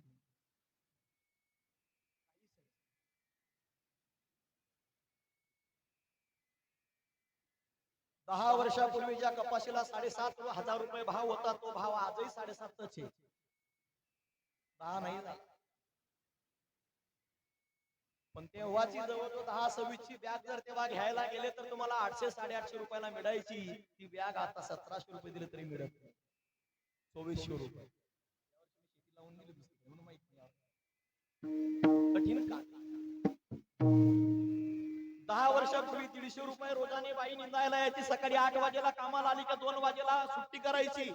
10 वर्षापूर्वी ज्या कपाशीला 7,500 रुपये भाव होता, तो भाव आजही 7.5च आहे. 10 नाही झाला. पण तेव्हाची जवळजवळ 10-26 ची बॅग जर तेव्हा घ्यायला गेले तर तुम्हाला 800-850 रुपयाला मिळायची ती बॅग आता 1700 रुपये दिले तरी मिळत नाही. 2400 रुपये शेती लावून दिली दुसरी म्हणून माहित नाही कठीण का. 10 वर्षापूर्वी 150 रुपये रोजाने बाई निंदायला यायची. सकाळी 8 वाजेला कामाला आली का 2 वाजेला सुट्टी करायची.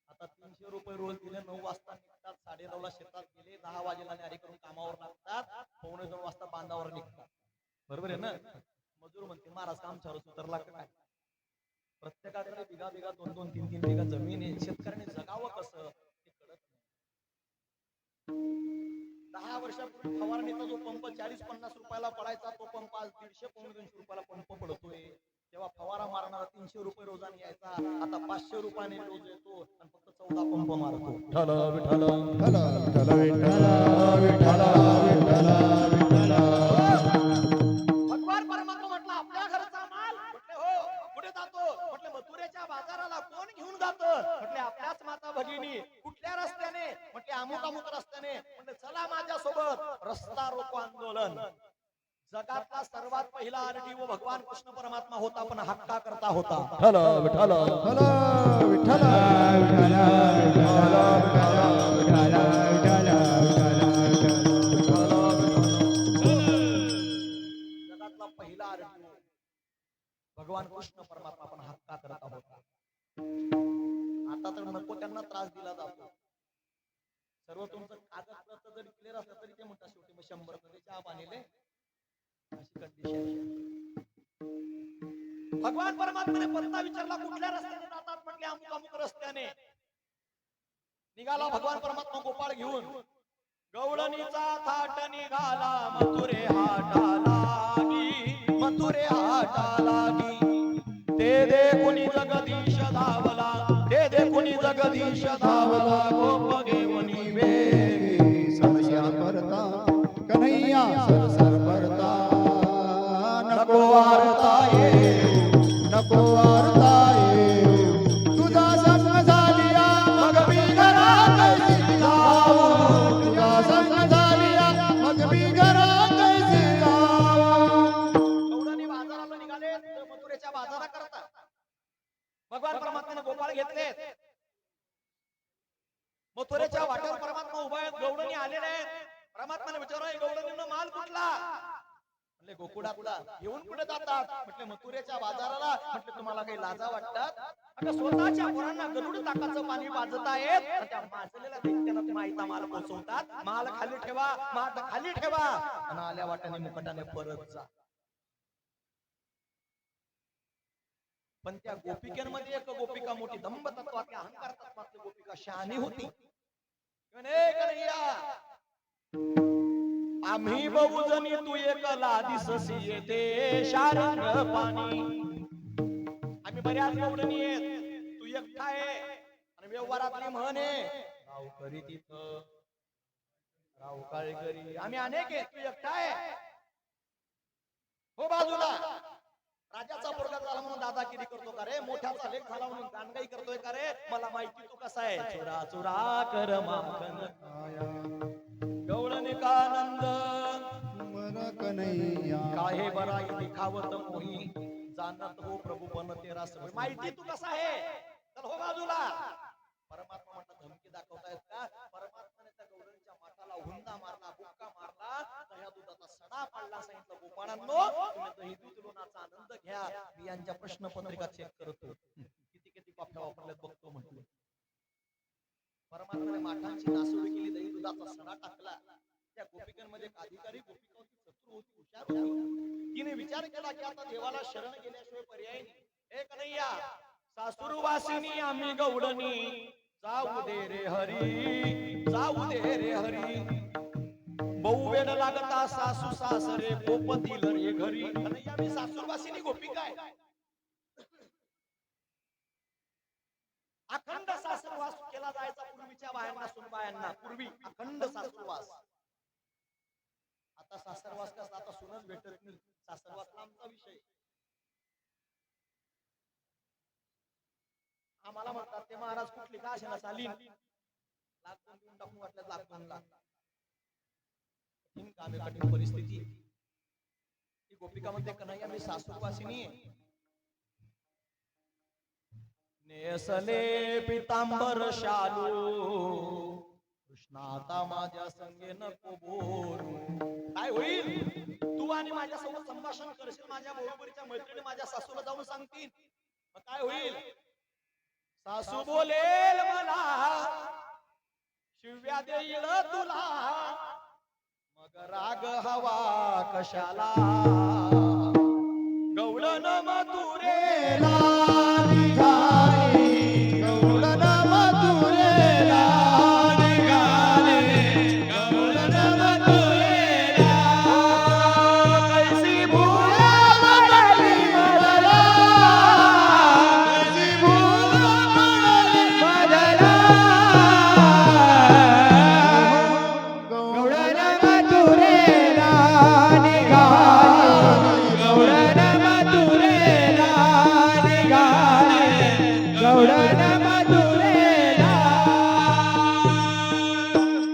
आता 300 रुपये रोज दिले. 9 वाजता निघतात, 9:30 ला शेतात गेले, 10 वाजेला न्यारी करून कामावर लागतात, 1:45 वाजता बांधावर निघतात. बरोबर आहे ना. मजूर म्हणते महाराज काम चालूच उतरला काय. प्रत्येकाकडे बिघा 2-2, 3-3 बिघा जमीन आहे. शेतकऱ्याने जगावं कसं ते कळत नाही. 10 वर्षापूर्वी फवारणीचा जो पंप 40-50 रुपयाला पडायचा तो पंप आज 150-200 रुपयाला पंप पडतोय. तेव्हा फवारा मारणारा 300 रुपये रोजाने यायचा, आता 500 रुपयाने रोज येतो आणि फक्त 14 पंप मारतो. विठ्ठल विठ्ठल विठ्ठल विठ्ठल विठ्ठल विठ्ठल विठ्ठल. भगवान परमात्मा म्हटलं आपल्या घरचा माल. म्हटले हो. कुठे जातो. म्हटले मथुरेच्या बाजाराला. कोण घेऊन जातं. म्हटले आपल्याच माता भगिनी. कुठल्या रस्त्याने. म्हटले अमुक रस्त्याने. म्हटले चला माझ्या सोबत. रस्ता रोको आंदोलन. जगातला सर्वात पहिला आरटीओ भगवान कृष्ण परमात्मा होता, पण हक्का करता होता. विठ्ठल विठ्ठल विठ्ठल विठ्ठल जगातला पहिला आरटीओ भगवान कृष्ण परमात्मा पण हक्का करता होता. आता तर नको त्यांना त्रास दिला जातो. सर्व तुमचं कागदपत्र जरी क्लिअर असलं तरी ते म्हणतात शेवटी मग 100 मध्ये चहा पाणीले अशी कंडिशन. भगवान परमात्म्याने पत्ता विचारला कुठल्या रस्त्याने जातात. म्हटले अमुक रस्त्याने. निघाला भगवान परमात्मा गोपाळ घेऊन. गवळणीचा थाट निघाला मथुरे हाटालागी. मथुरे हाटालागी. ते देखुनी जगदीश धावला. ते देखुनी जगदीश धावला. गोप घेऊनी वेगी. समस्या करता कन्हैया सरसर करता. नको वारता येऊ, नको वारता येऊ. तुझा संग झालिया मग मी घरा कैसी जाऊ. तुझा संग झालिया मग मी घरा कैसी जाऊ. गवळणी बाजाराला निघाले मथुरेच्या बाजारा करता. भगवान परमात्म्याने गोपाळ घेतले. मथुरेच्या वाटेवर परमात्मा उभा आहेत. गवळणी आलेले आहेत. परमात्माने विचारलं गवळणीनं माल कुठला. म्हटले गोकुळातला. घेऊन कुठे जातात. म्हटले मथुरेच्या बाजाराला. म्हटले तुम्हाला काही लाजा वाटतात. आता स्वतःच्या पोरांना गरुड ताकाचं पाणी पाजतायत. त्या माजलेल्या दैत्याला तुम्ही आयता माल पोचवतात. माल खाली ठेवा, माल खाली ठेवा आणि आल्या वाट्याने मुकटाने परत जा. पण त्या गोपिकांमध्ये एक गोपिका मोठी दंभ तत्वातल्या अहंकार तत्वातली गोपिका शहाणी होती. आम्ही बहुजनी तू एकला दिससी येते शारंग पाणी. आम्ही बऱ्याच गवळणी आहेत. तू एकटा आहे आणि व्यवहारातली म्हण आहे राव करी तिथं राव काळे करी. आम्ही अनेक आहेत. तू एकटा आहे. हो बाजूला. राजाचा पोरगा झाला म्हणून दादागिरी करतो का रे. मोठ्याचा लेख झाला म्हणून गाणगाई करतोय का रे. मला माहिती तू कसा आहे. चुरा चुरा कर माखन गवळणी का आनंद मन कन्हैया काहे बराई दिखावत मोही जानत हो प्रभू पण तेरा सवय. माहिती तू कसा आहे. तर हो बाजूला. परमात्मा म्हणतात धमकी दाखवतायत का. परमात्माने त्या गवळणीच्या माताला हुंडा मारला, बुक्का मारला, दह्या दुधाचा सडा पाडला. सांगितलं गोपाळांनो तुम्ही दही दूध लोणाचा आनंद घ्या. मी यांच्या प्रश्नपत्रिका चेक करतो. किती कॉफ्या वापरल्यात बघतो म्हटलं. परमात्माने माठांची नासुडी केली, दही दुधाचा सडा टाकला. त्या गोपिकांमध्ये एक अधिकारी गोपिका होती, चतुर होती, हुशार होती. तिने विचार केला की आता देवाला शरण गेल्याशिवाय पर्याय नाही. हे कन्हैया सासुरवासिनी आम्ही गवळणी जाऊ दे रे हरी, जाऊ दे रे हरी. बहु वेळ लागता सासू सासरे पोपतील रे घरी. कन्हैया मी सासुरवासिनी गोपिका आहे. अखंड सासरवास केला जायचा पूर्वीच्या बायांना, सुनबायांना. पूर्वी अखंड सासरवास. आता सासरवास कसा. आता सुनच भेटत नाही. सासरवासला आमचा विषय. आम्हाला म्हणतात ते महाराज कुठली का असेना चालीन लाख दोन देऊन टाकून वाटलं लाख 2 लाख. कठीण कामे कठीण परिस्थिती. ही गोपिका म्हणते कन्हैया मी सासूरवासिनी आहे. नेसले पितांबर शालू कृष्णाता माझ्या संगे नको बोलू. काय होईल तू आणि माझ्यासोबत संभाषण करशील, माझ्या बरोबरीच्या मैत्रिणी माझ्या सासूला जाऊन सांगतील, मग काय होईल? सासू बोलेल मला शिव्या देईल तुला, मग राग हवा कशाला. गवळण मधुरेला निघाले गवळण मथुरेला निघाले गवळण मथुरेला. कैसी भूल पडली मला कशी भूल पडली मला. गवळण मथुरेला निघाले गवळण मथुरेला निघाले गवळण मथुरेला.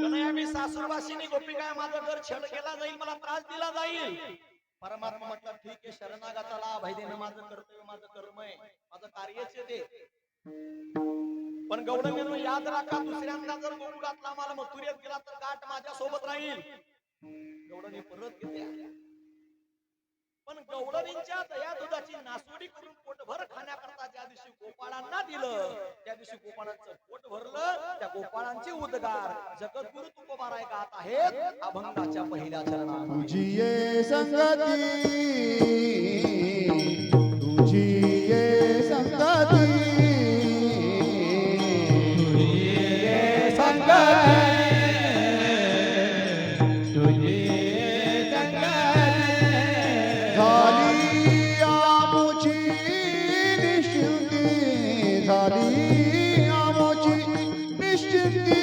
कन्हैया मी सासूरवासिनी गोपिका आहे, माझं घर छळ केला जाईल, मला त्रास दिला जाईल. परमात्मा म्हटलं ठीक आहे, शरणागताला अभय देणं माझं कर्तव्य, माझं कर्म आहे, माझं कार्यच आहे ते. पण गौडमेनो याद राखा, दुसऱ्यांदा जर गोळू घातला मला मथुरेत गेला तर गाठ माझ्या सोबत राहील. गौडणी परत घेतल्या. पण गौडणींच्या दया दुधाची नासोडी करून पोटभर खाण्याकरता ज्या दिवशी गोपाळांना दिलं, त्या दिवशी गोपाळांचं पोट भरलं. त्या गोपाळांचे उद्गार जगद्गुरु तुकोबाराय गात आहेत अभंगाच्या पहिल्या चरणात. तुझी ये संगती तुझी ये संगती ये संगती तुझी संगती झाली आमची निश्चिंती झाली आमची निश्चिंती.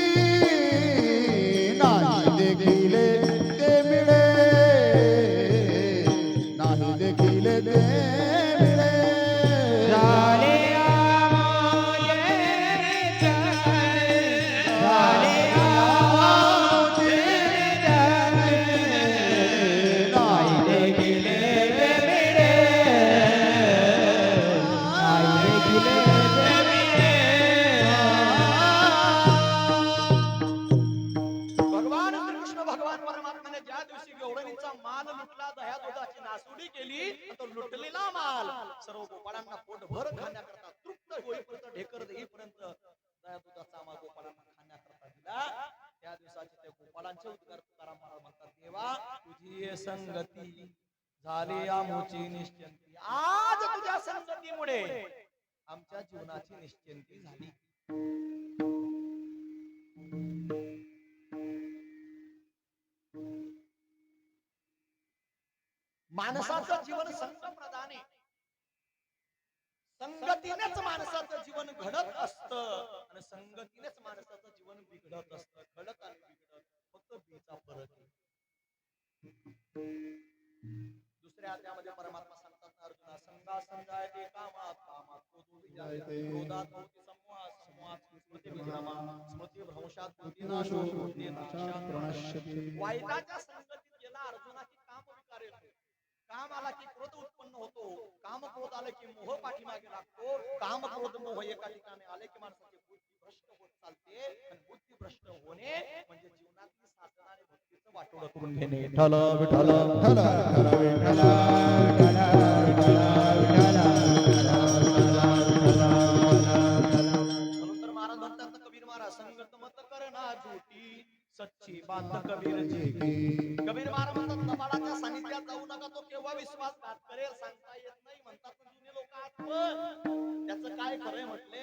नाही देखील ते मिळे नाही देखील ते मिळे. झाले आमोजे जगणे झाले आमोजे जगणे नाही देखील ते मिळे नाही देखील ते भगवान श्रीकृष्ण भगवान परमात्म्याने ज्या दिवशी गौडणीचा माल लुटला, दह्या दुधाची नासुडी केली, तो लुटलेला माल सर्व गोपाळांना पोटभर खाण्याकरता तृप्त होईपर्यंत ढेकर देईपर्यंत दह्या दुधाचा माल गोपाळांना खाण्याकरता दिला. त्या दिवसाचे ते गोपाळांचे उद्गार तुकाराम महाराज म्हणतात, देवा तुझी ये संगती झाली आमची निश्चिंती. आज तुझ्या संगतीमुळे आमच्या जीवनाची निश्चिंती झाली. माणसाचं जीवन संघप्रधान आहे. संगतीनेच माणसाचं जीवन घडत असतं आणि संगतीनेच माणसाचं जीवन बिघडत असतं. घडत आणि बिघडत फक्त बीचा फरक आहे. दुसऱ्या अध्यायामध्ये परमात्मा सांगतात ना, अर्जुना संगा संजायते कामात कामात क्रोधात भवति समूहात समूहात स्मृती विभ्रमा स्मृती भ्रंशात बुद्धी नाशो बुद्धी नाशात प्रणश्यति. वाईटाच्या संगतीत गेला अर्जुना की काम विकार येतो, काम आला की क्रोध उत्पन्न होतो, काम क्रोध आले की मोह पाठीमागे लागतो, काम क्रोध मोह एका ठिकाणी आले की माणसाची बुद्धी भ्रष्ट होत चालते. आणि बुद्धी भ्रष्ट होणे म्हणजे जीवनातील साधना आणि भक्तीचं वाटोळं करून घेणे. विठ्ठल विठ्ठल विठ्ठल विठ्ठल विठ्ठल म्हणून तर महाराज म्हणतात ना, कबीर महाराज संगत मत करना झूठी सच्ची बात कबीर जी. कबीर महाराज म्हणतात लबाडाच्या सानिध्यात जाऊ नका, तो केव्हा विश्वासघात करेल सांगता येत नाही. म्हणतात ना जुने लोक आजवर त्याचं काय खरंय म्हटले,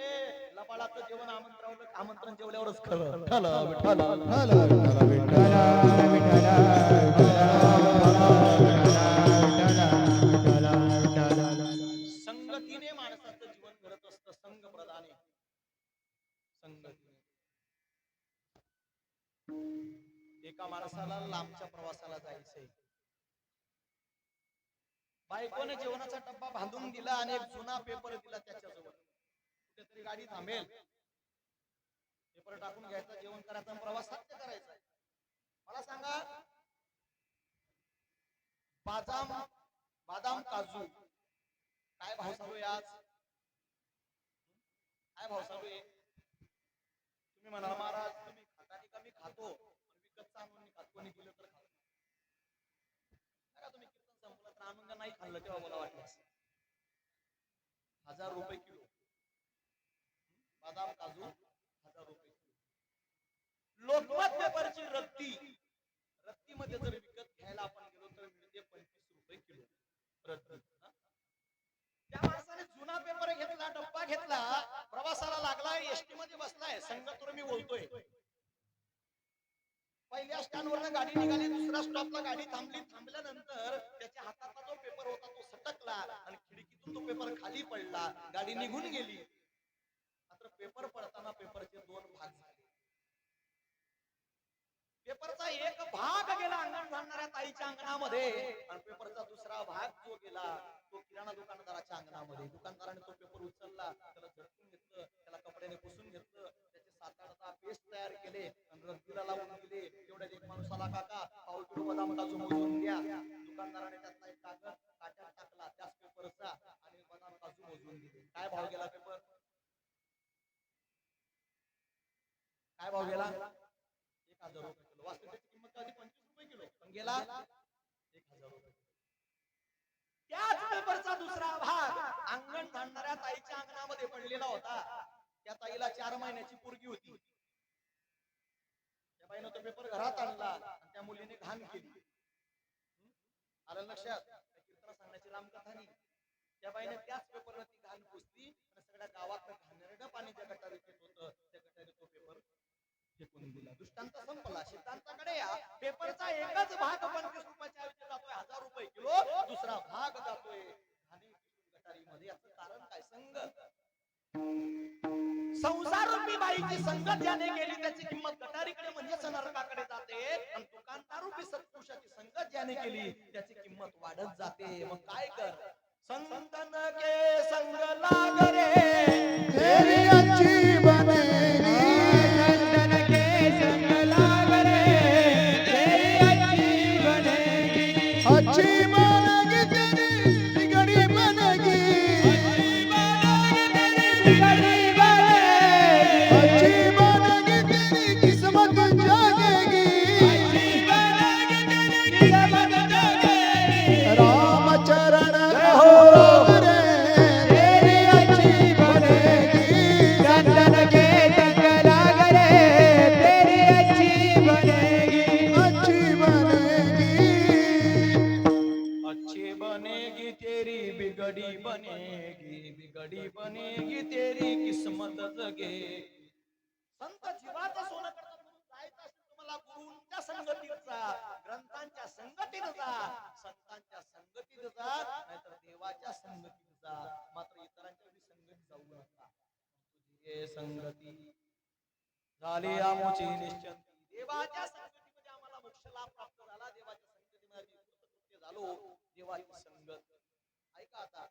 लबाडाचं जेवण आमंत्रण जेवल्यावरच खरं. विठ्ठल विठ्ठल विठ्ठल विठ्ठल संगतीने माणसाचं जीवन घडत असतं. संघ प्रधाने संगतीने. एका माणसाला लांबच्या प्रवासाला जायचंय, बायकोने जेवणाचा डब्बा बांधून दिला आणि एक जुना पेपर दिला त्याच्याजवळ. कुठेतरी गाडी थांबेल, पेपर टाकून घ्यायचा, जेवण करायचं आणि प्रवास सत्य करायचा. मला सांगा बादाम बादाम काजू काय भाव चालू आहे आज? काय भाव चालू आहे? तुम्ही म्हणाल महाराज तुम्ही खाता का? मी खातो विकत आणून खात, कोणी दिलं तर खातो. तुम्ही कीर्तन संपलं तर आणून नाही खाल्लं तेव्हा मला वाटलं 1000 रुपये किलो बादाम काजू, 1000 रुपये किलो. लोकमत पेपरची रत्ती मध्ये जर विकत घ्यायला आपण गेलो तर मिळते 25 रुपये किलो रत्ती. त्या माणसाने जुना पेपर घेतला, डब्बा घेतला, प्रवासाला लागला, एसटी मध्ये बसलाय, संगतवर मी बोलतोय. पहिल्या स्टँडवरनं गाडी निघाली, दुसऱ्या स्टॉपला गाडी थांबली, थांबल्यानंतर त्याच्या हातातला जो पेपर होता तो सटकला आणि खिडकीतून तो पेपर खाली पडला, गाडी निघून गेली. मात्र पेपर पडताना पेपरचे 2 भाग झाले. पेपरचा एक भाग गेला अंगण जाणाऱ्या ताईच्या अंगणामध्ये आणि पेपरचा दुसरा भाग जो गेला तो किराणा दुकानदाराच्या अंगणामध्ये. दुकानदाराने तो पेपर उचलला, त्याला झटकून घेतलं, त्याला कपड्याने पुसून घेतलं, त्याचे 7-8 पेस्ट तयार केले आणि रद्दीला लावून दिले. तेवढ्यात एक माणूस आला, काका पाऊल किलो बदाम काजू मोजून द्या. दुकानदाराने त्यातला एक कागद काट्यात टाकला त्याच पेपरचा आणि बदाम काजू मोजून दिले. काय भाव गेला पेपर? काय भाव गेला? 1000 रुपये किलो. वास्तविक त्याची किंमत आधी 25 रुपये किलो, पण गेला 1000 रुपये. त्याच पेपरचा दुसरा भाग अंगण जाणणाऱ्या ताईच्या अंगणामध्ये पडलेला होता. त्या ताईला 4 महिन्याची पोरगी होती. त्या बाईनं तो पेपर घरात आणला आणि त्या मुलीने घाण केली. आलं लक्षात? कीर्तन सांगण्याची लांब कथा नाही. त्या बाईने त्याच पेपरला ती घाण पुसली आणि सगळ्या गावात घाणेरडं पाणी ज्या गटारीत येत होतं त्या गटारीत तो पेपर फेकून दिला. दृष्टांत संपला. सिद्धांताकडे या. पेपरचा एकच भाग 25 रुपयाच्या ऐवजी जातोय 1000 रुपये किलो, दुसरा भाग जातोय गटारीमध्ये. याचं कारण काय? संगत. संसार रूपी बाईची संगत ज्याने केली त्याची किंमत गटारीकडे म्हणजेच नरकाकडे जाते आणि दुकानदार रूपी सत्पुरुषाची संगत ज्याने केली त्याची किंमत वाढत जाते. मग काय कर? संतन के संग लाग रे तेरी अच्छी बनेगी, संतन के संग लाग रे तेरी अच्छी बनेगी, अच्छी बनेगी तेरी बिगड़ी बनेगी, बिगड़ी बनेगी, अच्छी बनेगी तेरी किस्मत जागेगी, किस्मत जागेगी। राम चरण राम रे तेरी अच्छी बनेगी, संतन के संग लाग रे तेरी अच्छी बनेगी, अच्छी बनेगी, अच्छी बनेगी तेरी बिगड़ी बनेगी, बिगड़ी बनेगी तेरी किस्मत जगेगी. संत जीवाचं सोनं करतात म्हणून जायचं असेल तुम्हाला गुरूंच्या संगतीत जा, ग्रंथांच्या संगतीत जा, संतांच्या संगतीत जा, नाहीतर देवाच्या संगतीत जा. मात्र इतरांच्या संगतीत जाऊ नका. तुझी संगती झाली आमची निश्चंती. देवाच्या संगतीमध्ये आम्हाला मोक्ष लाभ प्राप्त झाला. देवाच्या संगतीमध्ये आम्ही कृतकृत्य झालो. देवाची संगत. ऐका आता,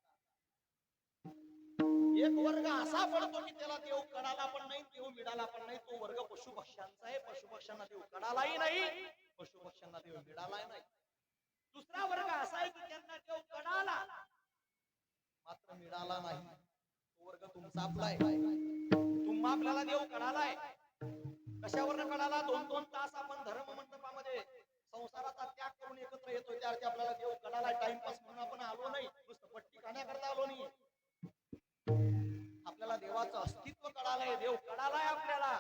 एक वर्ग असा पडतो की त्याला देव कडाला पण नाही, देव मिळाला पण नाही. तो वर्ग पशुपक्ष्यांचा आहे. पशुपक्ष्यांना देव कडालाही नाही, पशुपक्ष्यांना देव मिळालाही नाही. दुसरा वर्ग असा आहे की त्यांना देव कडाला मात्र मिळाला नाही. तो वर्ग तुमचा आपला आहे. तुम्हा आपल्याला देव कडालाय. कशावर कडाला? 2-2 तास आपण धर्म मंडपामध्ये संसाराचा त्याग करून एकत्र येतोय त्यावरती आपल्याला देव कडालाय. टाइमपास म्हणून आपण आलो नाही, नुसतं पट्टी खाण्याकरता आलो नाही. आपल्याला देवाचं अस्तित्व कळालंय, देव कळालाय आपल्याला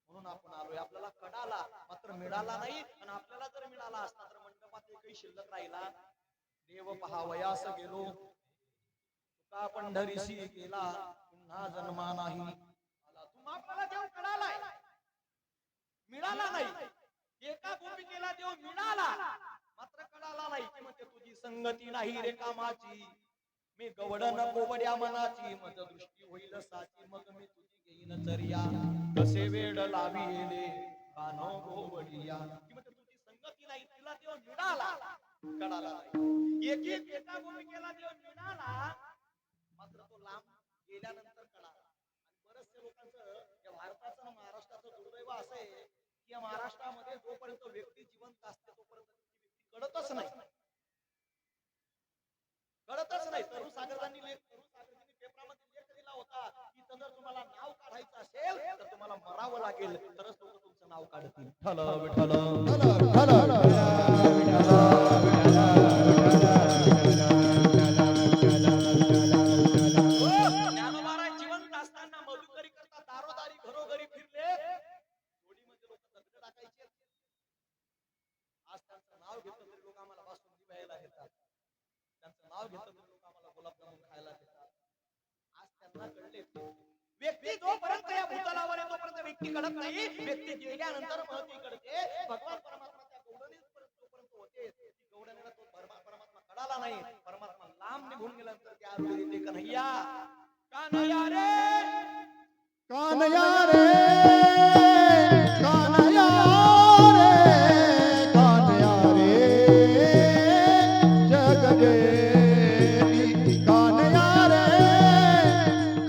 म्हणून आपण आलोय. आपल्याला कळाला मात्र मिळाला नाही. आणि आपल्याला जर मिळाला असता तर मंडपात एकही शिल्लक राहिला. देव पहावयास गेलो तुका पंढरीशी गेला, पुन्हा जन्मा नाही आला. तुम्हा आपल्याला देव कळालाय, मिळाला नाही. एका गोपिकेला देव मिळाला मात्र कळाला नाही. की म्हणजे तुझी संगती नाही रे कामाची, मी गवडन कोवड्या मनाची, मज दृष्टी होईल साची, मग मी तुझी घेईन चर्या, कसे वेड लाविले कानो गोवडिया. की म्हणजे तुझी संगती नाही, तिला देव मिळाला कळाला नाही. एका गोपिकेला देव मिळाला मात्र तो लांब गेल्यानंतर कळाला. आणि बरेचसे लोकांचं या भारताचं आणि महाराष्ट्राचं दुर्दैव असं आहे की या महाराष्ट्रामध्ये जोपर्यंत व्यक्ती जिवंत असते तोपर्यंत ती व्यक्ती कळतच नाही. कळतच नाही. तरुण सागरदांनी पेपरामध्ये लेख दिला होता की जर तुम्हाला नाव काढायचं असेल तर तुम्हाला मरावं लागेल तरच लोक तुमचं नाव काढतील. ठल ज्ञानोबा महाराज जिवंत असताना मधुकरी करता दारोदारी घरोघरी फिरले. जोडीमध्ये लोक दगड टाकायचे. आज त्यांचं नाव घेतलं तरी लोक आम्हाला बासुंदी प्यायला घेतात. त्यांचं नाव घेतलं तरी लोक आम्हाला गुलाबजामुन खायला देतात. आज त्यांना कळले व्यक्ती जोपर्यंत या भूतलावर आहे तोपर्यंत व्यक्ती कळत नाही. व्यक्ती गेल्यानंतर महती कळते. भगवान परमात्मा त्या गौडणीत जोपर्यंत होते ती गौडणीला तो परमात्मा कळाला नाही. परमात्मा लांब निघून गेल्यानंतर त्या वेळी ते कन्हैया कान्हैया रे कान्हैया रे कान्हैया रे कान्हैया रे जगदेवी कान्हैया रे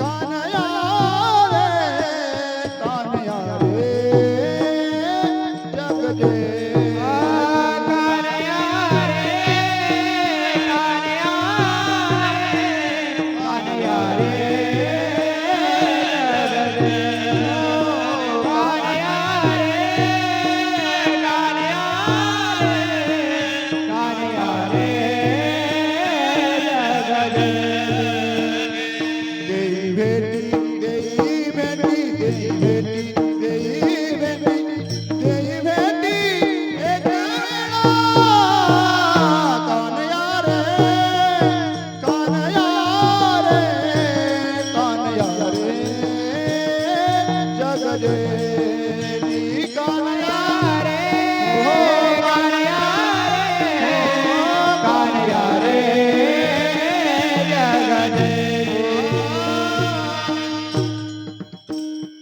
कान्हैया रे कान्हैया रे जगदेवी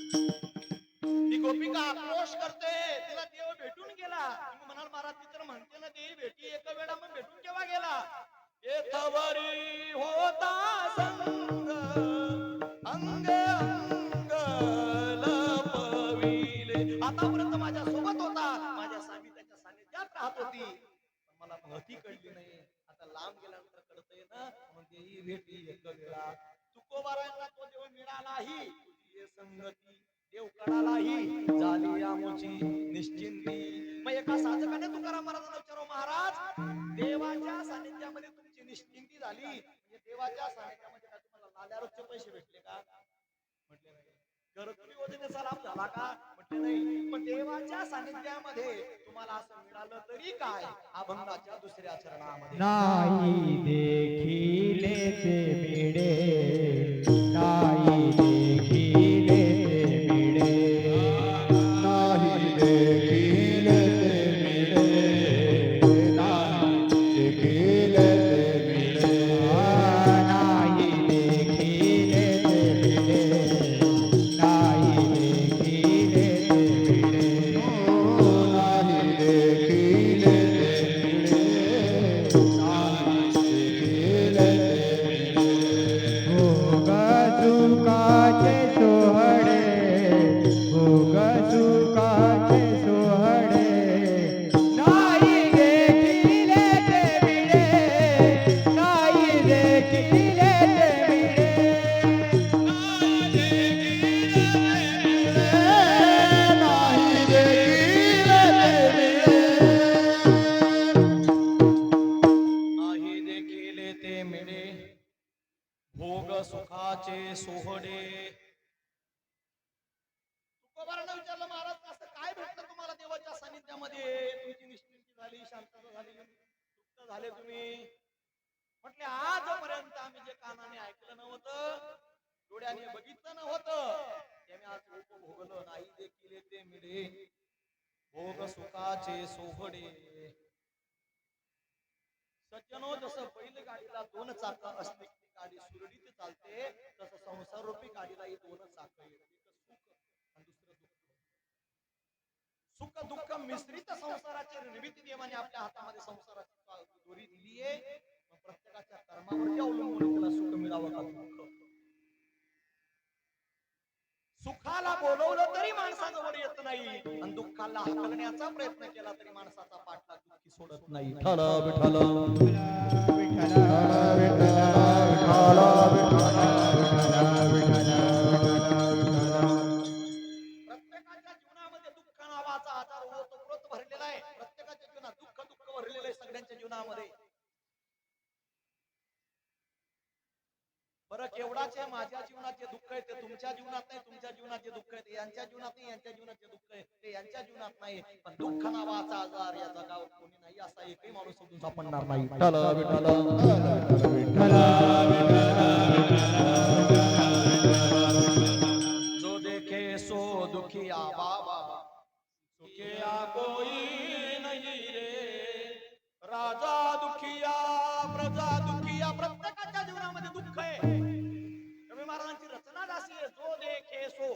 ती गोपिका आक्रोश करते. तिला देव भेटून गेला. तुम्ही म्हणाल महाराज ती तर म्हणते ना देवी भेटी एका वेळा मग भेटून केव्हा गेला? येथवरी होता संग अंग अंग लपविले. आतापर्यंत माझ्या सोबत होता. माझ्या स्वामी त्याच्या सानिध्यात राहत होती. पण मला महती कळली नाही. आता लांब गेल्यानंतर कळतंय ना. मग देवी भेटी एका वेळा. तुकोबारायांना तो देव मिळालाही. तुझी संगती देव कळालाही झाली आमची निश्चिंती. मग एका साधकाने तुकाराम महाराजांना विचारो महाराज देवाच्या सानिध्यामध्ये तुमची निश्चिंती झाली म्हणजे देवाच्या सानिध्यामध्ये काय तुम्हाला लाल्यारोगचे पैसे भेटले का? म्हटले नाही. घरगुती योजनेचा लाभ झाला का? म्हटले नाही. पण देवाच्या सानिध्यामध्ये तुम्हाला असं मिळालं तरी काय? अभंगाच्या दुसऱ्या चरणामध्ये नाही देखिले ते मिळे नाही देखिले ते मिळे नाही देखील ते मिळे नाही देखील ते मिळे नाही देखिले ते मिळे नाही देखिले ते मिळे नाही देखील ते मिळे नाही देखील ते मिळे भोग सुखाचे सोहळे भोग सुखाचे सोहळे नाही देखिले ते मिळे नाही देखिले ते मिळे नाही देखील ते मिळे नाही देखील ते मिळे भोग सुखाचे सोहडे. तुकोबारांना विचारलं महाराज असं काय भेटलं तुम्हाला देवाच्या सानिध्यामध्ये? तुमची निश्चिंती झाली, शांतता झाली, तृप्त झाले तुम्ही. म्हटले आजपर्यंत आम्ही जे कानाने ऐकलं नव्हतं डोळ्याने बघितलं नव्हतं ते मी आज उपभोगलं. नाही देखील ते मिळे भोग सुखाचे सोहडे. सज्जनो जसं बैलगाडीला दोन चाकं असली की गाडी सुरळीत चालते तसं संसार रूपी गाडीलाही दोन चाकं आहेत. एक सुख आणि दुसरं दुःख. सुख दुःख मिश्रित संसाराची निर्मिती देवाने आपल्या हातामध्ये संसाराची दोरी दिली आहे. मग प्रत्येकाच्या कर्मावरती अवलंबून त्याला सुख मिळावं का दुःख. सुखाला बोलवलं तरी माणसाजवळ येत नाही आणि दुःखाला हाकलण्याचा प्रयत्न केला तरी माणसाचा पाठलाग दुःखी सोडत नाही. ठल विठल प्रत्येकाच्या जीवनामध्ये दुःख नावाचा आजार ओतप्रोत भरलेला आहे. प्रत्येकाच्या जीवनात दुःख दुःख भरलेलं आहे सगळ्यांच्या जीवनामध्ये. बरं केवढाच आहे माझ्या जीवनात जे दुःख आहे ते तुमच्या जीवनात नाही, तुमच्या जीवनात जे दुःख आहे ते यांच्या जीवनात नाही, यांच्या जीवनात जे दुःख आहे ते यांच्या जीवनात नाही. पण दुःख नावाचा आजार या जगावर कोणी नाही असा एकही माणूस सोडून सापडणार नाही. विठ्ठल विठ्ठल जो देखे सो दुखिया बाबा, सुखिया कोई नहीं रे. राजा दुखिया प्रजा दुखिया. प्रत्येकाच्या जीवनामध्ये दुःख आहे. रवी महाराजांची रचना अशी आहे, जो देखे सो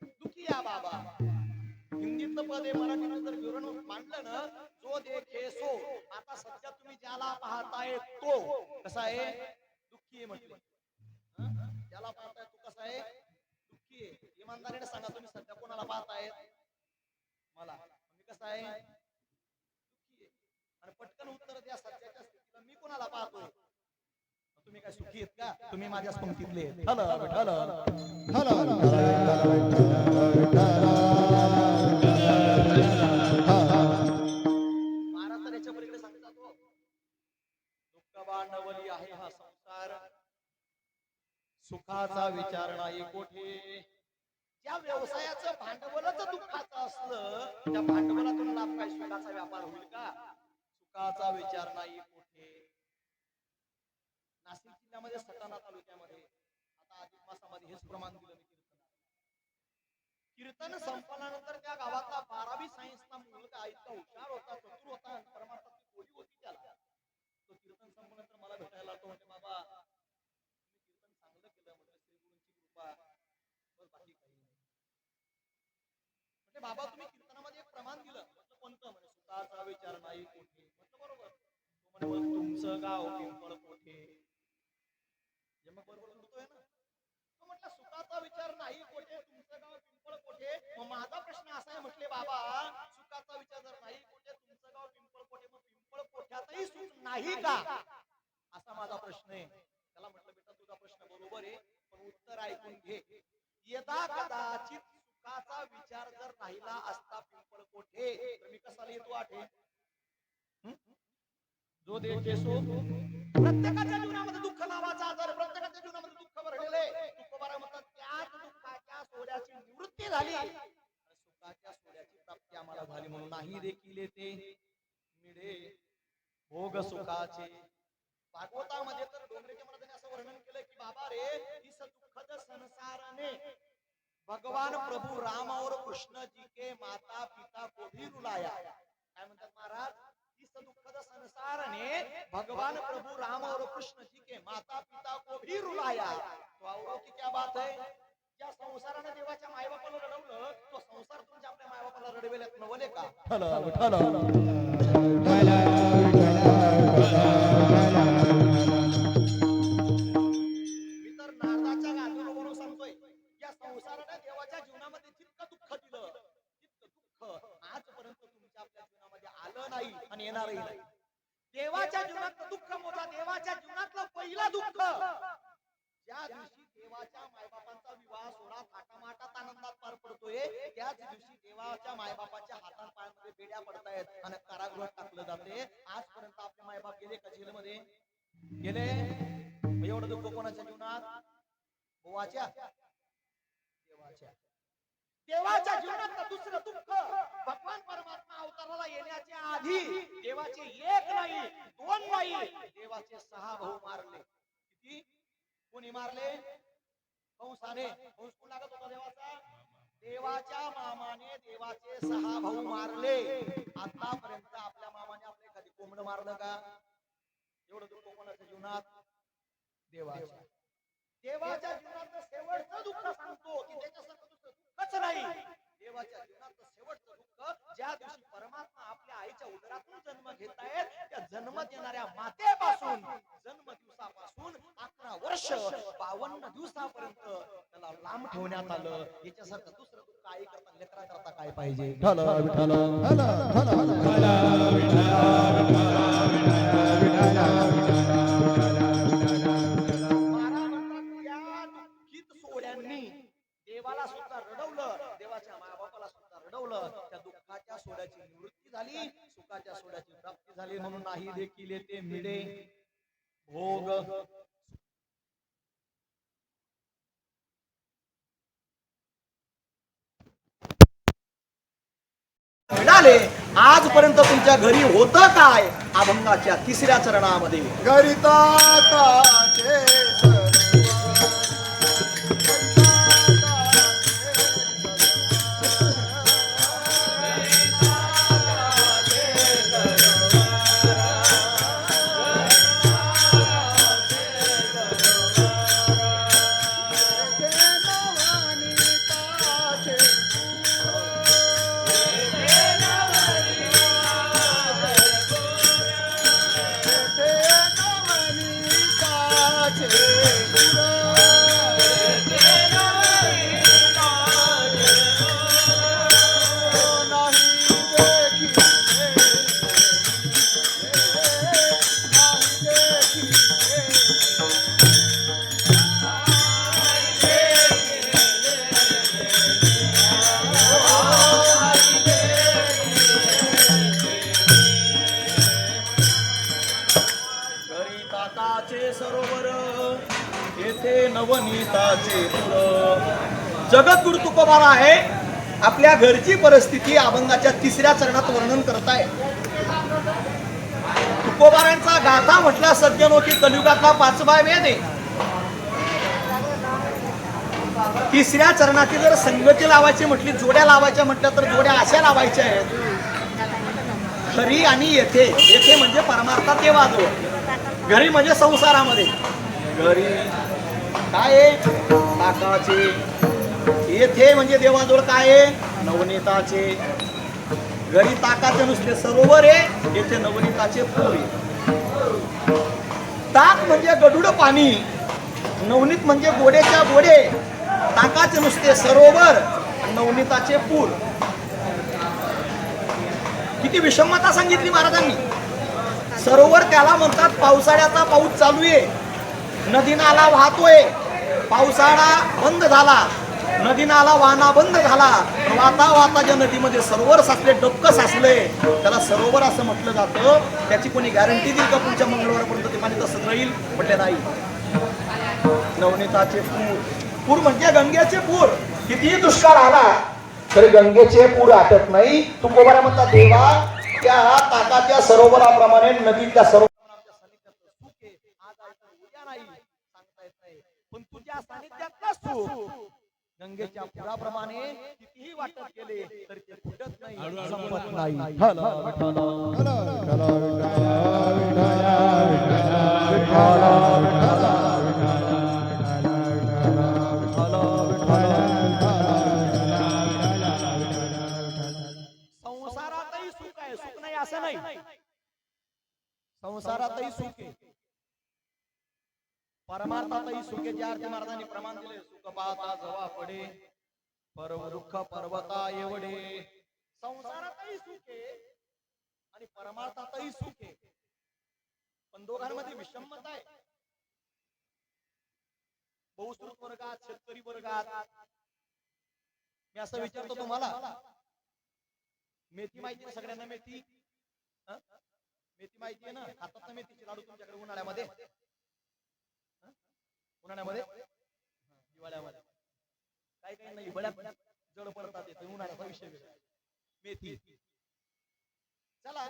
दुखिया बाबा. हिंदीतलं पद आहे, मराठीत जर विवरण मांडलं ना, जो देखे सो. आता सध्या तुम्ही ज्याला पाहताय तो कसा आहे? दुःखी आहे म्हटले. ज्याला पाहताय तो कसा आहे? दुःखी आहे. इमानदारीने सांगा, तुम्ही सध्या कोणाला पाहताय? मला. मी कसा आहे? दुःखी आहे. आणि पटकन उत्तर द्या सध्याच्या स्थितीला, मी कोणाला पाहतोय? तुम्ही काय सुखी आहेत का? तुम्ही माझ्याच पंक्तीतले. महाराज तर याच्या पलीकडे सांगतात हो, दुःख भांडवली आहे हा संसार, सुखाचा विचार नाही कोठे. ज्या व्यवसायाचं भांडवलच दुःखाचं असलं, त्या भांडवलातून लाभ काय सुखाचा व्यापार होईल का? सुखाचा विचार नाही कोठे. नाशिक जिल्ह्यामध्ये सटाणा तालुक्यामध्ये आता अधिक मासामध्ये हेच प्रमाण दिलं मी कीर्तन संपल्यानंतर त्या गावातला 12वी सायन्सचा मुलगा इतका हुशार होता, चतुर होता, परमार्थाची गोडी होती त्याला. तो कीर्तन संपल्यानंतर मला भेटायला आला. म्हणते बाबा तुम्ही कीर्तन चांगलं केलं, म्हटलं श्री गुरूंची कृपा, बस बाकी काही नाही. म्हणजे बाबा तुम्ही कीर्तनामध्ये एक प्रमाण दिलं. म्हटलं कोणतं? म्हणजे सुखाचा विचार नाही कोठे. म्हटलं बरोबर. तो म्हणे मग तुमचं गाव पिंपळ कोठे. जे मग बरोबर जुळतोय ना. तो म्हटलं सुखाचा विचार नाही कोठे, तुमचं गाव पिंपळ कोठे. मग माझा प्रश्न असा आहे, म्हटले बाबा सुखाचा विचार जर नाही कोठे, तुमचं गाव पिंपळ कोठे, मग पिंपळ कोठ्यातही सुख नाही का? असा माझा प्रश्न आहे. त्याला म्हटलं बेटा तुझा प्रश्न बरोबर आहे, पण उत्तर ऐकून घे. यदा कदाचित सुखाचा विचार जर राहिला असता पिंपळ कोठे, तर मी कसा लिहितो आठे? जो देखे सो. प्रत्येकाच्या जीवनामध्ये दुःख नावाचा आजार, प्रत्येकाच्या जीवनामध्ये दुःख भरलेले. तुकोबाराय म्हणतात त्याच दुःखाच्या सोड्याची निवृत्ती झाली आणि सुखाच्या सोड्याची प्राप्ती आम्हाला झाली. म्हणून नाही देखील येते मिळे भोग सुखाचे. भागवतामध्ये तर डोंगरेच्या महाराजांनी असं वर्णन केलं की बाबा रे इस दुःखद संसाराने भगवान प्रभू राम और कृष्ण जी के माता पिता को भी रुलाया. काय म्हणतात महाराज? इस दुःखद संसार ने भगवान प्रभु राम और कृष्ण जी के माता पिता को भी रुलाया. तो औरों की क्या बात है? ज्या संसाराने देवाच्या मायबापाला रडवलं, तो संसार तुमच्या आपल्या मायबापाला रडवेल्यात नवले का? मी तर नारदाच्या गांधीवरून सांगतोय, या संसाराने देवाच्या जीवनामध्ये जितकं दुःख दिलं, जितकं दुःख आजपर्यंत तुमच्या आपल्या जीवनामध्ये आलं नाही आणि येणारही नाही. देवाच्या जीवनातलं दुःख मोठा. देवाच्या जीवनातलं पहिलं दुःख ज्या दिवशी देवाच्या मायबापांचा विवाह सोहळा थाटामाटात आनंदात पार पडतोय, त्याच दिवशी देवाच्या मायबापाच्या हातात पायामध्ये बेड्या पडतायत आणि कारागृहात टाकलं जाते. आजपर्यंत आपले मायबाप गेले का जेलमध्ये? गेले. एवढं दुःख कोणाच्या जीवनात? देवाच्या. देवाच्या जीवनात दुसरं दुःख भगवान परमात्मा अवताराला येण्याच्या आधी देवाचे एक नाही, दोन नाही, देवाचे 6 भाऊ मारले. किती? कोणी मारले? कंसाने. कंस कोण लागत होता देवाचा? देवाच्या मामाने देवाचे 6 भाऊ मारले. आतापर्यंत आपल्या मामाने आपले कधी कोंबड मारलं का? एवढं दुःख कोणाच्या जीवनात? देवाच्या. देवाच्या जीवनात शेवटचं दुःख सांगतो की त्याच्यासारखं दुःख दुःखच नाही. देवाच्या जीवनात शेवटचं दुःख ज्या दिवशी परमात्मा आपल्या आईच्या उदरातून जन्म घेतायत, त्या जन्म देणाऱ्या मातेपासून जन्म दिवसापासून 11 वर्ष 52 दिवसापर्यंत त्याला लांब ठेवण्यात आलं. याच्यासारखं दुसरं दुःख काय करता लेकरा करता काय पाहिजे विठ्ठल विठ्ठल महाराज म्हणतात त्या दुःखित सोहळ्यांनी देवाला सुद्धा रडवलं, देवाच्या मायबापाला सुद्धा रडवलं. त्या दुःखाच्या सोहळ्याची निवृत्ती झाली, सुखाच्या सोहळ्याची प्राप्ती झाली. म्हणून नाही देखील येते मिळे भोग. मिळाले. आजपर्यंत तुमच्या घरी होतं काय? अभंगाच्या तिसऱ्या चरणामध्ये गरिताताचे गरिताताचे सरोवर येथे नवनीताचे पुर. जगद्गुरु तुकोबार आहे आपल्या घरची परिस्थिती अभंगाच्या तिसऱ्या चरणात वर्णन करताय. तुकोबारांचा गाथा म्हटला सज्जनो की कलियुगातला 5वा वेद आहे. तिसऱ्या चरणाची जर संगती लावायची म्हटली, जोड्या लावायच्या म्हटल्या तर जोड्या अशा लावायच्या आहेत. घरी आणि येथे. येथे म्हणजे परमार्थात देवाजवळ, घरी म्हणजे संसारामध्ये. घरी काय आहे? ताकाचे. येथे म्हणजे देवाजवळ काय आहे? नवनीताचे. घरी ताकाचे नुसते सरोवर आहे, येथे नवनीताचे पूर आहे. ताक म्हणजे गडूड पाणी, नवनीत म्हणजे गोडेच्या गोडे. ताकाचे नुसते सरोवर, नवनीताचे पूर. किती विषमता सांगितली महाराजांनी. सरोवर त्याला म्हणतात पावसाळ्याचा पाऊस चालू आहे, नदी नाला वाहतोय, पावसाळा बंद झाला, नदी नाला वाहना बंद झाला, वाता वाता ज्या नदीमध्ये सरोवर साचले, डबकं साचले, त्याला सरोवर असं म्हटलं जातं. त्याची कोणी गॅरंटी देईल का पुढच्या मंगळवारपर्यंत ते पाणी तसंच राहील? म्हटले नाही. नवनीताचे पूर. पूर म्हणजे गंगेचे पूर. कितीही दुष्काळ आला तरी गंगेचे पूर आटत नाही. तुकोबारा म्हणतात देवा त्या ताकाच्या सरोवराप्रमाणे नदीच्या सरोवराच्या सानिध्यातलं सुख आहे. आज आहे तर उद्या नाही, सांगता येत नाही. पण तुझ्या सानिध्यातलं सुख गंगेच्या पुराप्रमाणे कितीही वाटत गेले तरी ते फुटत नाही, संपत नाही. संसारातही सुख आहे, सुख नाही असं नाही. संसारातही सुख आहे, परमार्थातही सुख आहे. ज्या अर्थी महाराजांनी प्रमाण दिले, सुख पाहता जवा पडे दुःख पर्वता एवढे. संसारातही सुख आहे आणि परमार्थातही सुख आहे, पण दोघांमध्ये विषमता आहे. बहुश्रुत वर्गात, शेतकरी वर्गात मी असं विचारतो तुम्हाला, मेथी माहिती आहे सगळ्यांना? मेथी मेथी माहिती आहे ना? खातात ना मेथीचे लाडू तुमच्याकडे उन्हाळ्यामध्ये? उन्हाळ्यामध्ये, हिवाळ्यामध्ये काही काही नाही, हिवाळ्यात जड पडतात येते, उन्हाळ्याचा विषय वेगळा. मेथी. चला,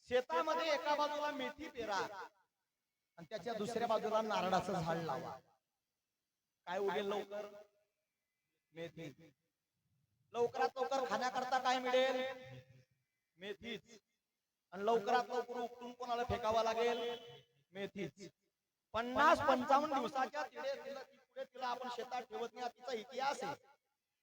शेतामध्ये एका बाजूला मेथी पेरा आणि त्याच्या दुसऱ्या बाजूला नारळाचं झाड लावा. काय उगेल लवकर? मेथी. लवकरात लवकर खाण्याकरता काय मिळेल? मेथीच. आणि लवकरात लवकर उपटून कोणाला फेकावा लागेल? मेथीच. 50-55 दिवसाच्या पुढे तिला आपण शेतात ठेवत नाही, तिचा इतिहास आहे.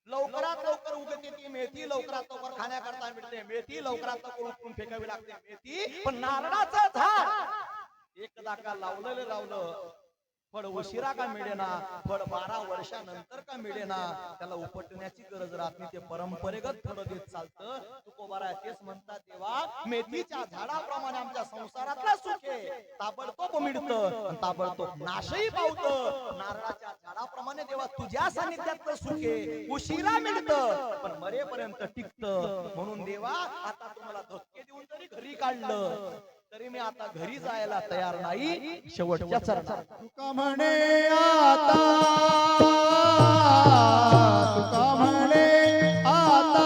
लवकरात लवकर उगते ती मेथी, लवकरात लवकर खाण्याकरता मिळते मेथी, लवकरात लवकर उपटून फेकावी लागते मेथी. पण नारळाचं झाड एकदा का लावलं फळ उशिरा का मिळेना, फळ 12 वर्षानंतर का मिळेना, त्याला उपटण्याची गरज राहत नाही. ते परंपरेगत फळ देत चालतं. तुकोबाराय तेच म्हणतात, देवा मेथीच्या झाडाप्रमाणे आमच्या संसारातला सुख आहे ताबडतोब मिळतं, ताबडतोब नाशही पावतं. नारळाच्या झाडाप्रमाणे देवा तुझ्या सानिध्यातलं सुख आहे उशिरा मिळतं पण मरेपर्यंत टिकतं. म्हणून देवा आता तुम्हाला धक्के देऊन तरी घरी काढलं तरी मी आता घरी जायला तयार नाही. शेवटच्या चरणात तुका म्हणे आता, तुका म्हणे आता,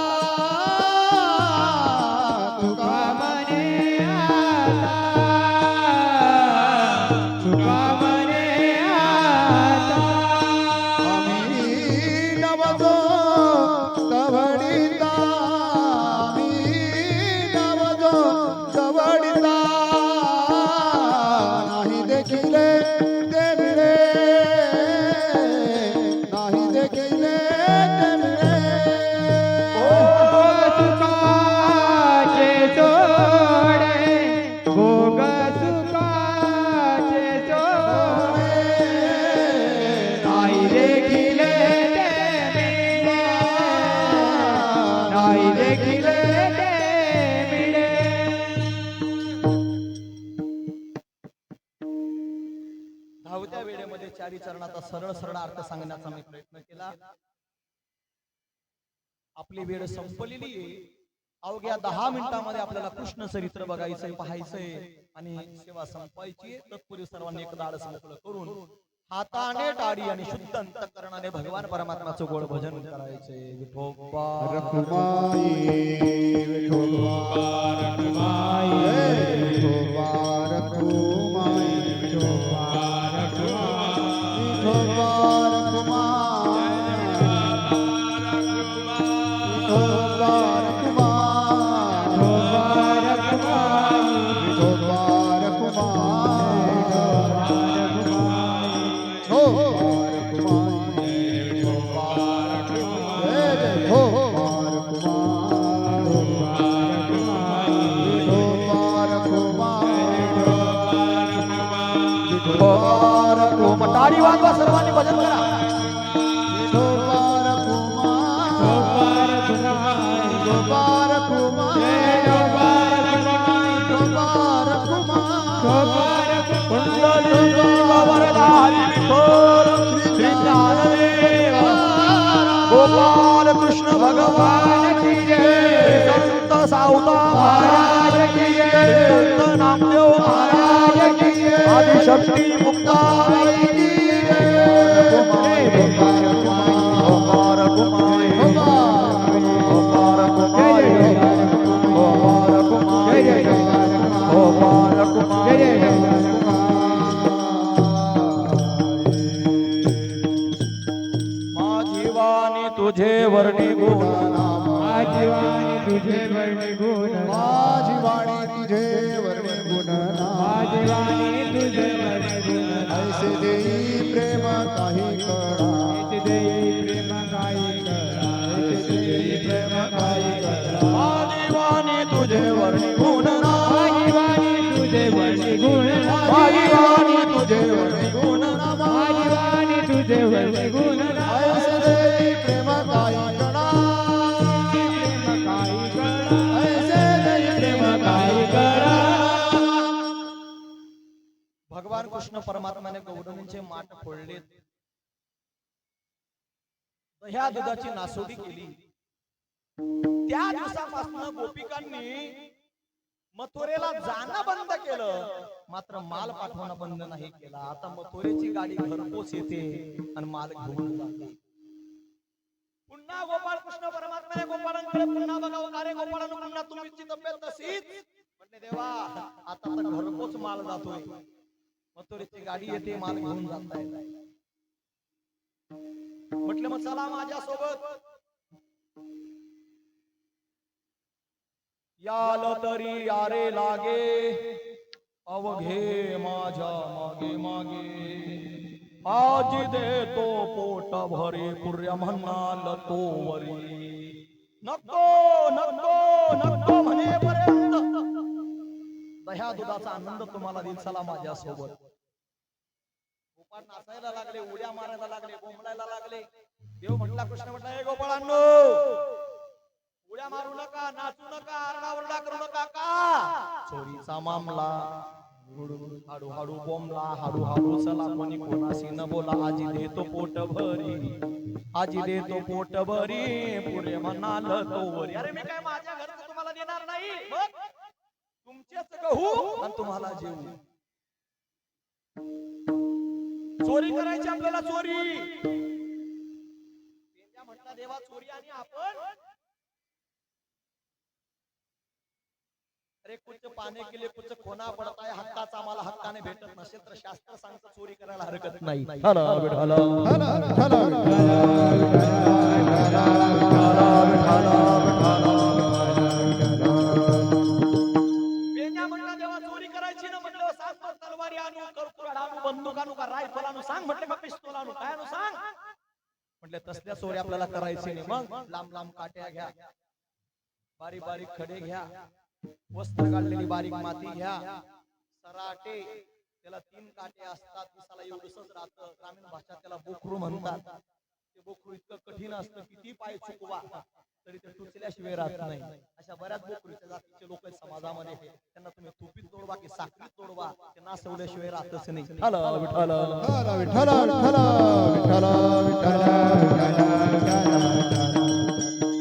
तुका म्हणे आता, तुका म्हणे आता, आम्ही नवजो तवडिता, आम्ही नवजो तवडिता, नाही देखील ते मिळे, नाही देखील ते मिळे. सुखाचे जोडे, भोग सुखाचे जोडे, नाही देखील ते मिळे, नाही देखील ते मिळे. धावत्या वेळेमध्ये चारी चरणाचा सरळ सरळ अर्थ सांगण्याचा मी प्रयत्न केला. आपली वेळ संपलेली आहे. अवघ्या 10 मिनिटांमध्ये आपल्याला कृष्ण चरित्र बघायचंय, पाहायचंय आणि सेवा संपायची. तत्पूर्वी सर्वांनी एक दाडस मोकळं करून हाताने टाळी आणि शुद्ध अंतःकरणाने भगवान परमात्म्याचं गोड भजन करायचंय. विठोबा रखुमाई, विठोबा रखुमाई, विठोबा रखुमाई, विठोबा रखुमाई, विठोबा रखुमाई, विठोबा रखुमाई, विठोबा रखुमाई, हो टाळी वाजवा सर्वांनी भजन करा. गोपाल कृष्ण भगवान की जय. संत सावता महाराज की जय. संत नामदेव महाराज की जय. आदिशक्ती मुक्ताई की जय. गोपाल कुमारी, गोपाल कुमारी, गोपाल कुमारी, गोपाल कुमारी. माझी वाणी तुझे वर्णी गुण, माझी वाणी तुझे वर्णी गुण, माझी वाणी तुझे वर्णी गुण, माझी वाणी तुझे वर्णी गुण. ऐसे देई प्रेम काही कळा, ऐसे देई प्रेम काही कळा, ऐसे देई प्रेम काही कळा. माझी वाणी तुझे वर्णी गुण, माझी वाणी तुझे वर्णी गुण, माझी वाणी तुझे वर्णी गुण, माझी वाणी तुझे वर्णी गुण. ऐसे देई प्रेम काही कळा, प्रेम काही कळा, ऐसे देई प्रेम काही कळा. भगवान कृष्ण परमात्म्याने गौतमींचे माठ फोडले, ह्या दुधाची नासोडी केली. त्या दिवसापासून गोपिकांनी मथुरेला जाणं बंद केलं, मात्र माल पाठवणं बंद नाही केला. आता मथुरेची गाडी घरपोच येते आणि माल घेऊन जाते. पुन्हा गोपाळ कृष्ण परमात्म्याने गोपाळांकडे पुन्हा बघावं, का रे गोपाळांनो, पुन्हा तुमची तब्येत तशीच म्हटले. देवा आता तर घरपोच माल जातोय, मथुरेची गाडी येते, माल घेऊन जाताय. म्हटलं मग चला माझ्या सोबत. याल तरी यारे लागे, अवघे माझ्या मागे मागे. आज देतो पोट भरे, पुर्या म्हणाल तो वरी. नको नको नको म्हणेपर्यंत दह्या दुधाचा आनंद तुम्हाला देईल. चला माझ्या सोबत. गोपाळ नाचायला लागले, उड्या मारायला लागले, बोंबलायला लागले. देव म्हटला, कृष्ण म्हटला, हे गोपाळांनो, उड्या मारू नका, नाचू नका, आरडाओरडा करू नका. का चोरीचा मामला. हळूहळू बोंबला, हळूहळू चला, कोणी कोणाशी न बोला. आजी देतो पोट भरी, आजी देतो पोट भरी, पुरे म्हणाल तोवरी. अरे मी काय माझ्या घरचं तुम्हाला देणार नाही, मग तुमचेच गहू आणि तुम्हाला जेवू. चोरी करायची आपल्याला, चोरी. म्हटला, देवा चोरी आणि आपण. अरे कुछ पाने के लिए कुछ खोना पडता है. हक्काचा आम्हाला हक्काने भेटत नसेल तर शास्त्र सांगतं चोरी करायला हरकत नाही. हला विठाला, हला विठाला, विठाला विठाला, विठाला विठाला. पेंड्या म्हटला, देवा चोरी करायची ना. म्हटलं, सांग तलवारी आणू, करकुराड आणू, बंदूक आणू का रायफल आणू, सांग. म्हटलं का पिस्तूल आणू, काय आणू सांग. म्हटलं तसल्या चोरी आपल्याला करायची नाही. मग लांब लांब काट्या घ्या, बारीक बारीक खडे घ्या, वस्त्र काढलेली बारीक माती घ्या, सराटे, त्याला 3 काटे असतात, दिसाला एवढंच राहतं. ग्रामीण भाषेत त्याला बोकरू म्हणतात. ते बोकरू इतकं कठीण असतं, किती पाय चुकवा तरी ते टुचल्याशिवाय राहत नाही. अशा बऱ्याच बोकरूच्या जातीचे लोक आहेत समाजामध्ये. त्यांना तुम्ही तुपीत तोडवा की साखरीत तोडवा, ते नासवल्याशिवाय राहतच नाही. हला विठाला, विठाला विठाला विठाला विठाला विठाला विठाला.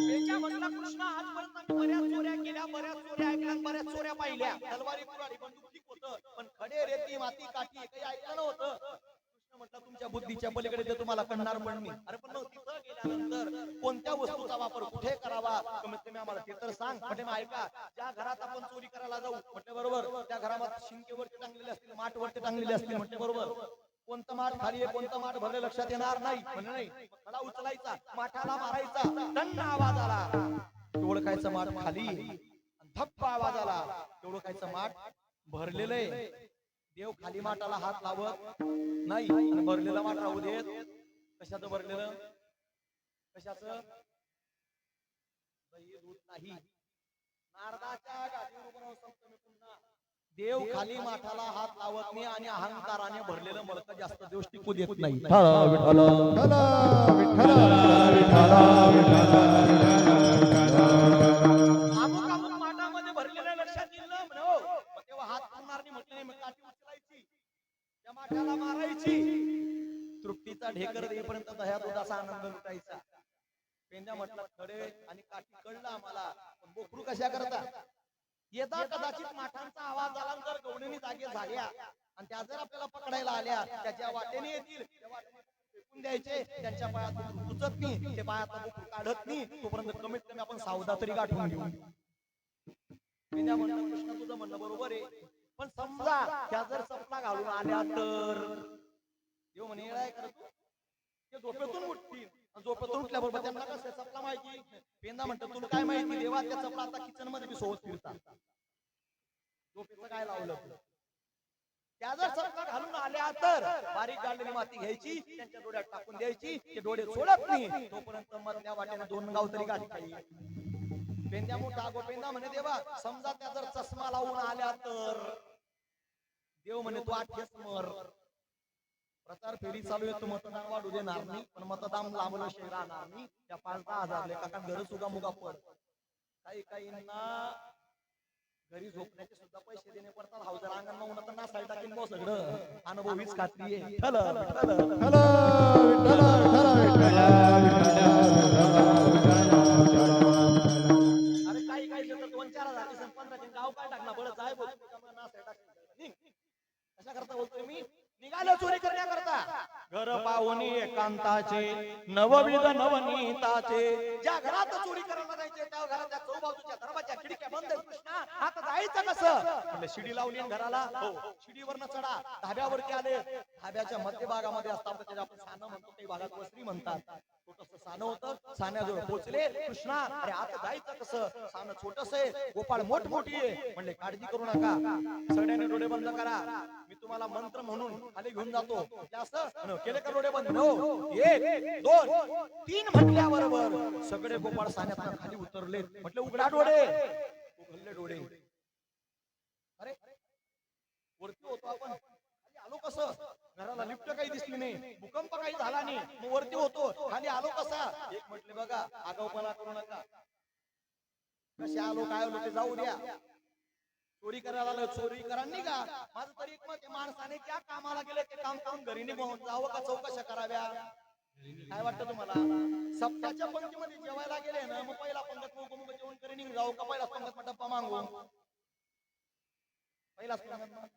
पेंड्या म्हटला, कृष्ण आजपर्यंत आम्ही बऱ्याच चोऱ्या केल्या, बऱ्याच चोऱ्या ऐकल्या, बऱ्याच चोऱ्या पाहिल्या. तलवारी कुऱ्हाडी बंदूक ठीक होतं, पण खडे, रेती, माती, काठी काही ऐकलं नव्हतं. कृष्ण म्हटलं, तुमच्या बुद्धीच्या पलीकडे ते तुम्हाला कळणार पण नाही. अरे पण मग तिथं गेल्यानंतर कोणत्या वस्तूचा वापर कुठे करावा, कमीत कमी आम्हाला ते तर सांग. म्हटलं, मग ऐका, ज्या घरात आपण चोरी करायला जाऊ, म्हटलं बरोबर, त्या घरामध्ये शिंकेवरती टांगलेले असतील, माठवरती टांगलेले असतील, म्हटलं बरोबर. कोणतं माठ खाली आहे, कोणतं माठ भरले लक्षात येणार नाही. म्हणजे नाही, खडा उचलायचा, माठाला मारायचा, दंड आवाज आला, ओळखायचं माठ खाली, धप्पा आवाज आला, ओळखायचं माठ भरलेलं आहे. देव खाली माठाला हात लावत नाही, आणि भरलेला माठ राहू देत. कशाचं भरलेलं, कशाचं, दही दूध नाही. नारदाच्या गादीवर उभं राहून सांगतो मी पुन्हा, देव खाली माठाला हात लावत नाही, आणि अहंकाराने भरलेलं मडकं जास्त दिवस टिकू देत नाही. विठाला विठाला विठाला विठाला विठाला. अमुक अमुक माठामध्ये भरलेलं लक्षात येईल ना, हो. मग तेव्हा हात मारणार नाही, म्हटलं नाही, मग काठी उचलायची, त्या माठाला मारायची, तृप्तीचा ढेकर देईपर्यंत दह्या दुधाचा आनंद लुटायचा. पेंड्या म्हटलं, खडे आणि काठी कळलं आम्हाला, पण बोकरू कशा करतात. येता कदाचित माठांचा आवाज आला, जर गवळणी जागे झाल्या आणि त्या जर आपल्याला पकडायला आल्या, त्याच्या वाटेने येतील, त्या वाटेने फेकून द्यायचे. त्यांच्या पायात उचत नाही, ते पायात बोकरू काढत नाही, तोपर्यंत कमीत कमी आपण सावधा तरी गाठून घेऊ. पेंड्या म्हणतात, कृष्ण तुझं म्हणणं बरोबर आहे, पण समजा त्या जर चपला घालून आल्या तर. देव म्हणे, येडाय कर तू, ते झोपेतून उठतील, झोपेतून उठल्याबरोबर त्यांना कसं चपला माहिती. पेंदा म्हणतात, तुला काय माहिती, देवा त्या चपला आता किचन मध्ये बी सोबत फिरतात, झोपेचं काय लावलं. त्या जर चपला घालून आल्या तर बारीक गाडलेली माती घ्यायची, त्यांच्या डोळ्यात टाकून द्यायची, ते डोळे सोडत नाही, तोपर्यंत मधल्या वाट्याने 2 गाव तरी गाठी खाली. पेंद्या मोठा गो पेंदा म्हणे, देवा समजा त्या जर चष्मा लावून आल्या तर. देव म्हणे, तू 8 मर. प्रचार फेरी चालू आहे, तू मतदान वाढू देणार नाही, पण मतदान लांबलं शे राहणार नाही. त्या 5-10 हजार लेखा घर सुगा मुगा पड. काही काहींना घरी झोपण्याचे सुद्धा पैसे देणे पडतात. हावजर अंगण उन्हात नासाय टाकीन भाऊ, सगळं अनुभव हीच खात्री आहे. विठाला विठाला विठाला विठाला अरे काही काही शेतात 2-4 हजार 15 गाव काय टाकणार, बळच आहे बोल, नासाय टाकीन. कशा करता बोलतोय मी, निघालो चोरी करण्याकरता. घर पाहुणी एकांताचे, नवविध नवनीताचे. ज्या घरात चोरी करायला जायचे, त्या घराच्या चौबाजूच्या दरवाजा खिडक्या बंद. कृष्णा, आता जायचं कसं. म्हणजे शिडी लावली घराला, हो, शिडीवरनं चढा. धाब्यावरती आले, धाब्याच्या मध्यभागामध्ये असतात, त्याच्या आपण सानं म्हणतो, काही भागात वस्त्री म्हणतात. छोटस सानं होतं, सान्याजवळ पोहोचले. कृष्णा, अरे आता जायचं कसं, सानं छोटस आहे, गोपाळ मोठमोठी आहे. म्हणले, काळजी करू नका, सगळ्यांनी डोळे बंद करा, मी तुम्हाला मंत्र म्हणून खाली घेऊन जातो. असं केले का डोळे बंद. 1 2 3 म्हटल्याबरोबर सगळे गोपाळ सान्यात खाली उतरले. म्हटले, उघडा डोळे. उघडले डोळे. अरे वरती होतो आपण, खाली आलो कसं. घराला लिफ्ट काही दिसली नाही, भूकंप काही झाला नाही, मग वरती होतो, खाली आलो कसा? एक म्हटले बघा, आगाऊपणा करू नका. कसे आलो काय आलो ते जाऊ द्या. चोरी करायला आलो, चोरी करा निघा. माझं तरी एक मत आहे, माणसाने त्या कामाला गेले ते काम करून घरी निघून जावं का चौकशा कराव्या? काय वाटतं तुम्हाला? सप्ताच्या पंक्तीमध्ये जेवायला गेले ना, मग पहिला पंगत मुग जेवण करी निघ जाऊ का पहिला पंगत डब्बा मागू? पहिलाच पंगत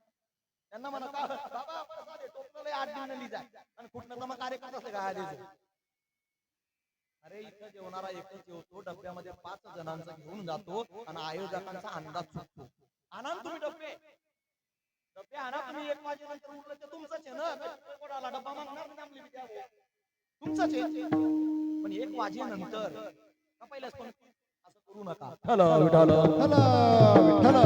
त्यांना म्हणा का बाबा प्रसाद आहे, टोपलं 8 दिन लिजा आणि कुठनं तर मग कार्यक्रम असले काय द्यायचं? अरे इथं जेवणारा एकच जेवतो, डब्यामध्ये 5 जणांचा घेऊन जातो आणि आयोजकांचा अंदाज चुकतो. आणा तुम्ही डब्बे डब्बे आणा तुम्ही. 1 वाजेनंतर उठलं तर तुमचंच आहे ना, कोणाला डब्बा मागणार नाही आमली तुमचंच आहे. पण 1 वाजेनंतर का पहिल्याच पण असं करू नका. हॅलो विठाल हॅलो विठाल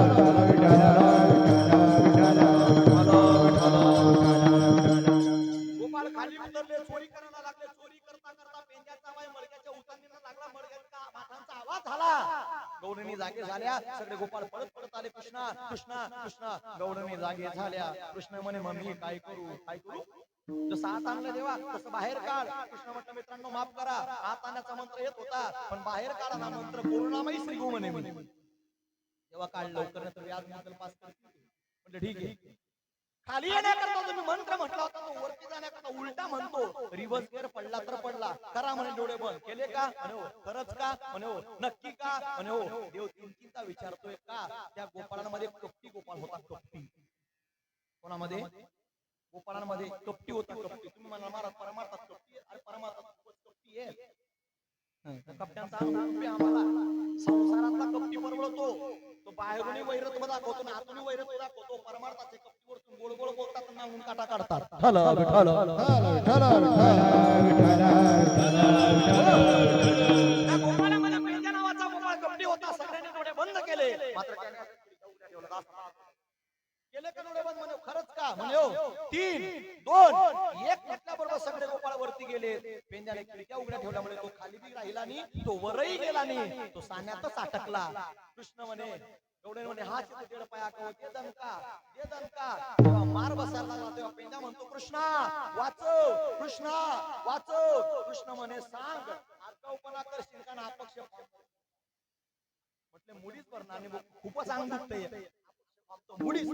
गोपाळ खाली उतरले, चोरी करायला लागले. चोरी करता करता पेंड्याचा बाय मडक्याच्या उतरणीला लागला, मडक्याचा माठांचा आवाज झाला. गौडणी जागे झाल्या, सगळे गोपाळ पळत पळत आले. कृष्णा कृष्णा कृष्णा. गौडणी जागे झाल्या. कृष्ण म्हणे मम्मी काय करू काय करू? जसं आत आणलं देवा तसं बाहेर काढ. कृष्ण म्हटलं मित्रांनो माफ करा, आत आणण्याचा मंत्र येत होता पण बाहेर काढा ना मंत्र करुणामयी श्री गो म्हणे. तेव्हा काढ लवकर नाही तर व्याज मंत्र पास करतील. म्हटलं ठीक आहे. खाली येण्याकरता तुम्ही मंत्र म्हटला होता तो वरती जाण्याकरता उलटा म्हणतो. रिव्हर्स गिअर पडला तर पडला. करा म्हणे डोळे बंद. केले का? म्हणे हो. खरंच का? म्हणे हो. नक्की का? म्हणे हो. देव तीनदा विचारतोय का? त्या गोपाळांमध्ये कपटी गोपाळ होता. कपटी कोणामध्ये? गोपाळांमध्ये कपटी होता. कपटी. तुम्ही मला महाराज परमार्थात कपटी आहे. अरे परमार्थात कपटी आहे. कपट्यांचा आम्हाला संसारातला कपटी परवडतो. तो बाहेरूनही वैरत्व दाखवतो ना आतूनही वैरत्व दाखवतो. परमार्थाचे कपटीवरतून गोड गोड बोलतात आणि नांगून काटा काढतात. हॅलो विठाल हॅलो विठाल त्या गोपाळामध्ये पेंड्या नावाचा गोपाळ कपटी होता. सगळ्यांनी डोळे बंद केले. मात्र केले का डोळे बंद? म्हणे खरंच का? म्हणे हो. 3 2 1 म्हटल्याबरोबर सगळे गोपाळ वरती गेले. पेंड्याने खिडक्या उघड्या ठेवल्यामुळे तो खाली बी राहिला नाही, तो वरही गेला नाही, तो साण्यातच अटकला. कृष्ण म्हणे एवढे म्हणे हा चित्र पाया दे दणका दे दणका. तेव्हा मार बसायला लागला. तेव्हा पेंड्या म्हणतो कृष्णा वाचव कृष्णा वाचव. कृष्ण म्हणे सांग आगाऊपणा करशील का ना अपक्ष? म्हटले मुलीच भरणार नाही, खूपच अंग दुखतंय. मुलीच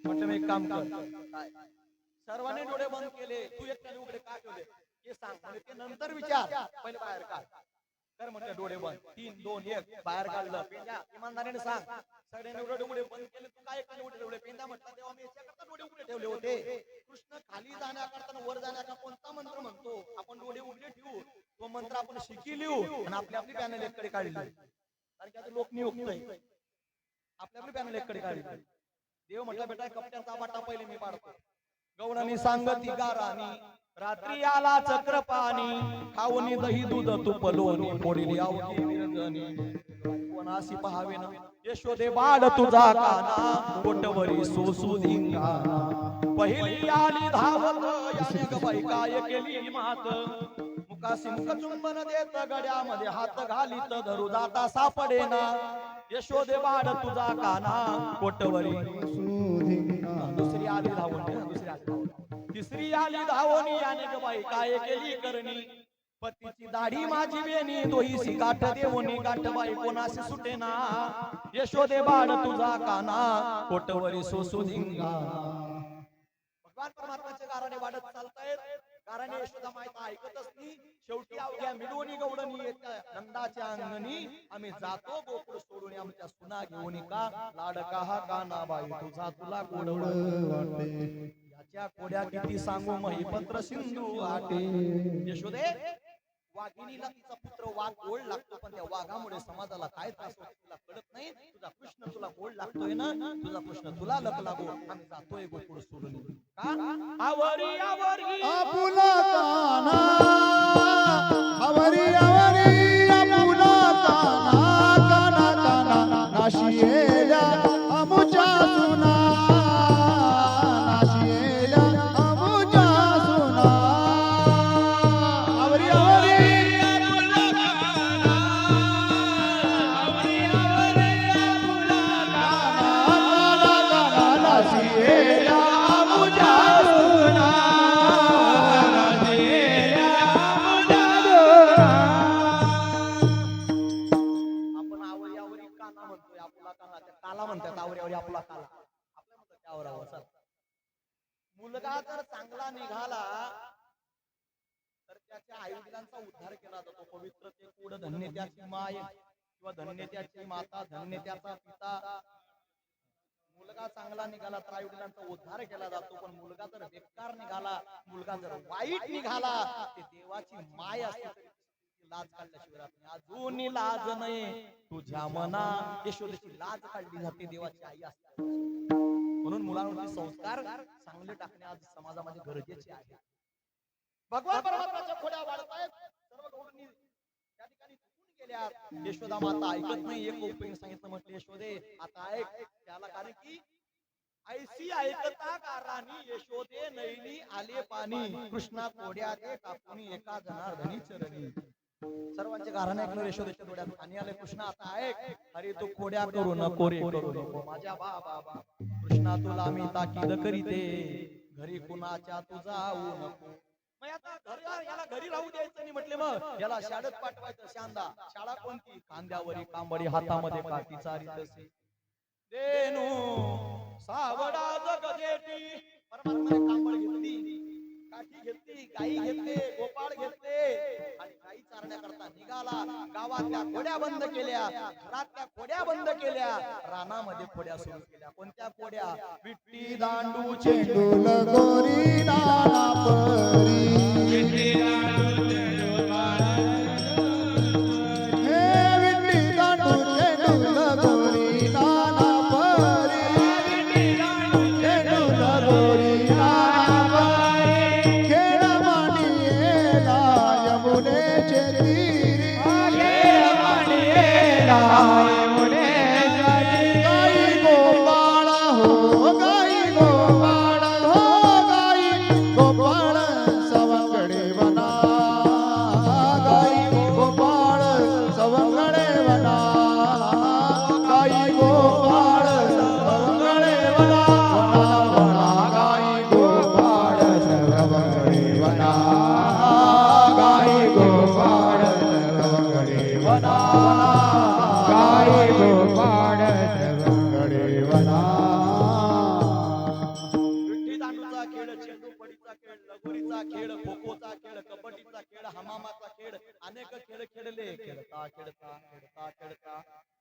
म्हटलं मी एक काम कर. सर्वांनी डोळे बंद केले. तू एकट्याने उघडे का ठेवले हे सांग. म्हणजे ते नंतर विचार, पहिले बाहेर काढ. तर म्हटलं डोळे बंद. 3 2 1 बाहेर काढलं. पेंड्या इमानदारीने सांग. सगळ्यांनी डोळे बंद केले. तू काय एकाने उघडे ठेवले? पेंड्या म्हटलं तेव्हा मी याच्याकरता डोळे उघडे ठेवले होते. कृष्ण खाली जाण्याकरता वर जाण्याचा कोणता मंत्र म्हणतो? आपण डोळे उघडे ठेवू, तो मंत्र आपण शिकी लिहू आणि आपली आपली पॅनल एककडे काढली. कारण की आता लोक नियुक्तय आपल्या आपली पॅनल एककडे काढली. देव म्हटलं बेटा कपट्यांचा वाटा पहिले मी पाडतो. गौडानी सांगती गारानी रात्री आला चक्र पाणी खाऊनी दही दूध तूप लोणी पोळी आवती विरजनी. कोणाशी पहावे ना यशोदे बाळ तुझा काना पोटवरी सोसू धिंगाणा. पहिली आली धावत याने गबाई काय केली मात. मुकाशी मुख चुंबन देत गड्यामध्ये हात घालीत धरू जाता सापडेना. यशोदे बाळ तुझा काना पोटवरी. दुसरी आली धावणी दुसरी आली. तिसरी आली धावणी याने गबाई काय केली करणी. पतीची दाढी माझी वेणी दोहीसी गाठ देवणी गाठबाई कोणाशी सुटेना. यशोदे बाळ तुझा काना पोटवरी सोसू धिंगा. भगवान परमात्म्याचे गाराने वाढत चालतायत. गाराने यशोदा माहिती ऐकतच नाही. शेवटी अवघ्या मिळवणी गौडणी येत्या नंदाच्या अंगणी. आम्ही जातो गोकुळ सोडून आमच्या सुना घेऊन का लाडका हा काना बाई तुझा तुला गोड वाटे. याच्या कोड्या किती सांगू महिपत्र सिंधू आटे. यशोदे वाघिणीला तिचा पुत्र वाघ गोड लागतो पण त्या वाघामुळे समाजाला काय त्रास होतो तुला कळत नाही. तुझा कृष्ण तुला गोड लागतोय ना, तुझा कृष्ण तुला लक लागो. आम्ही जातोय गोकुळ सोडून का आवरी आवरी आपुला काना आवरी आवरी आपुला काना काना काना नाशिएला अमुच्या सुना नाशिएला अमुच्या सुना. आवरी आवरी आपुला काना आवरी आवरी आपुला काना काना काना नाशिएला अमुच्या सुना. म्हणतात आवऱ्यावरी आपला काला, आपल्या म्हणतात त्या आवरावर चल. मुलगा जर चांगला निघाला तर त्याच्या आईवडिलांचा उद्धार केला जातो. पवित्र ते कुड, धन्य त्याची माय किंवा धन्य त्याची माता, धन्य त्याचा पिता. मुलगा चांगला निघाला तर आईवडिलांचा उद्धार केला जातो. पण मुलगा जर बेकार निघाला, मुलगा जर वाईट निघाला, ते देवाची माय असते तरी लाज काढल्याशिवाय राहत नाही. अजून लाज नाही तुझ्या मना, यशोदेची लाज काढली जाते, देवाची आई असते. म्हणून मुलांवरती संस्कार चांगले टाकणे आज समाजामध्ये गरजेचे आहे. भगवान परमात्म्याच्या खोड्या वाढतायत, सर्व गौडणी त्या ठिकाणी चुकून गेल्या. यशोदा माता ऐकत नाही. एक गोपीने सांगितलं, म्हटलं यशोदे आता ऐक. त्याला कारण की ऐसी ऐकता का राणी, यशोदे नैनी आले पाणी, कृष्णा कोड्या ते टाकून एका जनार्दनी चरणी. सर्वांचे कारण ऐकलं. यशोदेच्या डोळ्यात पाणी आले. कृष्णा आता ऐक. अरे तू खोड्या करू नको रे, करू नको माझ्या बाबा. कृष्णा तुला मी ताकीद करीते, घरी कुणाच्या तू जाऊ नको. मग आता याला घरी राहू द्यायचं नाही म्हटले, मग याला शाळेत पाठवायचं. शांदा शाळा कोणती? खांद्यावरी कांबडी, हातामध्ये काठी चारितसे देनू सावडा जगदेटी. परमात्माने कांबळ घेतली, काठी घेतली, गाई घेतले, गोपाळ घेतले आणि गाई चारण्याकरता निघाला. गावातल्या खोड्या बंद केल्या, घरातल्या खोड्या बंद केल्या, रानामध्ये खोड्या सुरू केल्या. कोणत्या खोड्या? विट्टी दांडू चेंडू लगोरी नाना परी, हे विट्टी दांडू चेंडू लगोरी नाना परी, चेंडू लगोरी नाना परी, खेळ मांडियेला यमुनेचे तीरी, खेळ मांडियेला यमुनेचे तीरी. गाई गोपाळ हो, गाई गोपाळ हो, गाई गोपाळ सवंगडे वना, गाई गोपाळ सवंगडे वना, गाई गोपाळ सवंगडे वना, वना गाई गोपाळ सवंगडे वना, गाई गोपाळ सवंगडे वना, गाई गोपाळ सवंगडे वना. विट्टी दांडूचा खेळ, चेंडू पडीचा खेळ, लगोरीचा खेळ, खो खोचा खेळ, कबड्डीचा खेळ, हमामाचा खेळ, अनेक खेळ खेळले. खेळता खेळता खेळता खेळता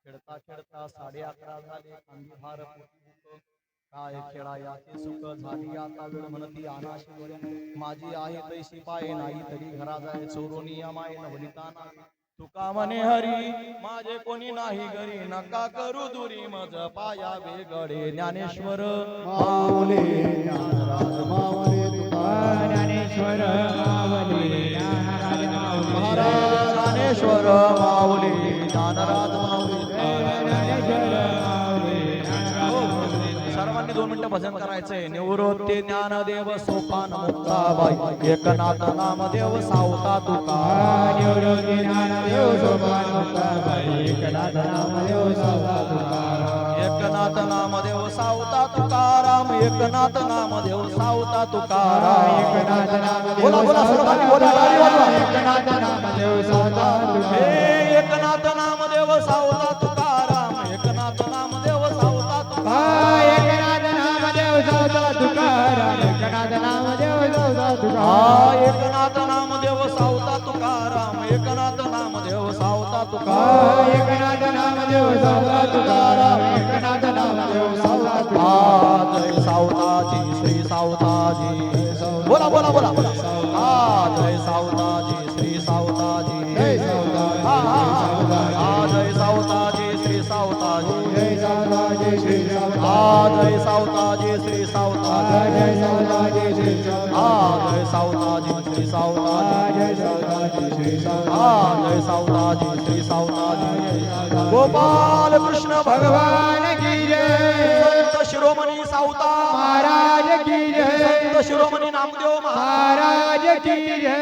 खेळता खेळता 11:30 झाले. खांदी हार पोटी काय खेळायाचे सुख झाली आता वेळ, म्हणती अनाशी वरी माझी आहे तैशी पाय नाही तरी घरा जाय चोरोनी माय नवलिता नाही. तुका म्हणे हरी माझे कोणी नाही घरी, नका करू दुरी मज पाया वेगळे. ज्ञानेश्वर माऊली ज्ञानराज माऊली तुकाराम, ज्ञानेश्वर माऊली ज्ञानराज माऊली, महाराज ज्ञानेश्वर माऊली ज्ञानराज माऊली. ज्ञानेश्वर माऊली सर्वांनी 2 मिनिटं भजन करायचंय. निवृत्ती ज्ञानदेव सोपान मुक्ताबाई, एकनाथ नामदेव सावता तुका, निवृत्ती ज्ञानदेव सोपान मुक्ताबाई, एकनाथ नामदेव सावता तुकाराम, एकनाथ नामदेव सावता तुकाराम, एकनाथ नामदेव सावता तुकाराम, एकनाथ नामदेव बोला बोला सर्वांनी बोला. एकनाथ नामदेव सावता तुकाराम, एकनाथ नामदेव सावता तुकाराम, एकनाथ नामदेव सावता तुकाराम, एकनाथ नामदेव सावता तुकाराम, एकनाथ नामदेव सावता तुकाराम, एकनाथ नामदेव सावता तुकाराम, एकनाथ नामदेव सावता तुकाराम, एकनाथ नामदेव सावता तुकाराम, एकनाथ नामदेव सावता तुकाराम. जय सावताजी श्री सावताजी, बोला बोला बोला. जय सावताजी श्री सावताजी, जय सावताजी जय सावताजी श्री सावताजी, जय सावताजी श्री जय सावताजी श्री सावताजी, जय सावताजी श्री जय सावताजी श्री सावताजी, जय सावताजी श्री जय सावताजी श्री सावताजी. गोपाल कृष्ण भगवान की जय, संत शिरोमणी सावता महाराज की जय, संत शिरोमणी नामदेव महाराज की जय.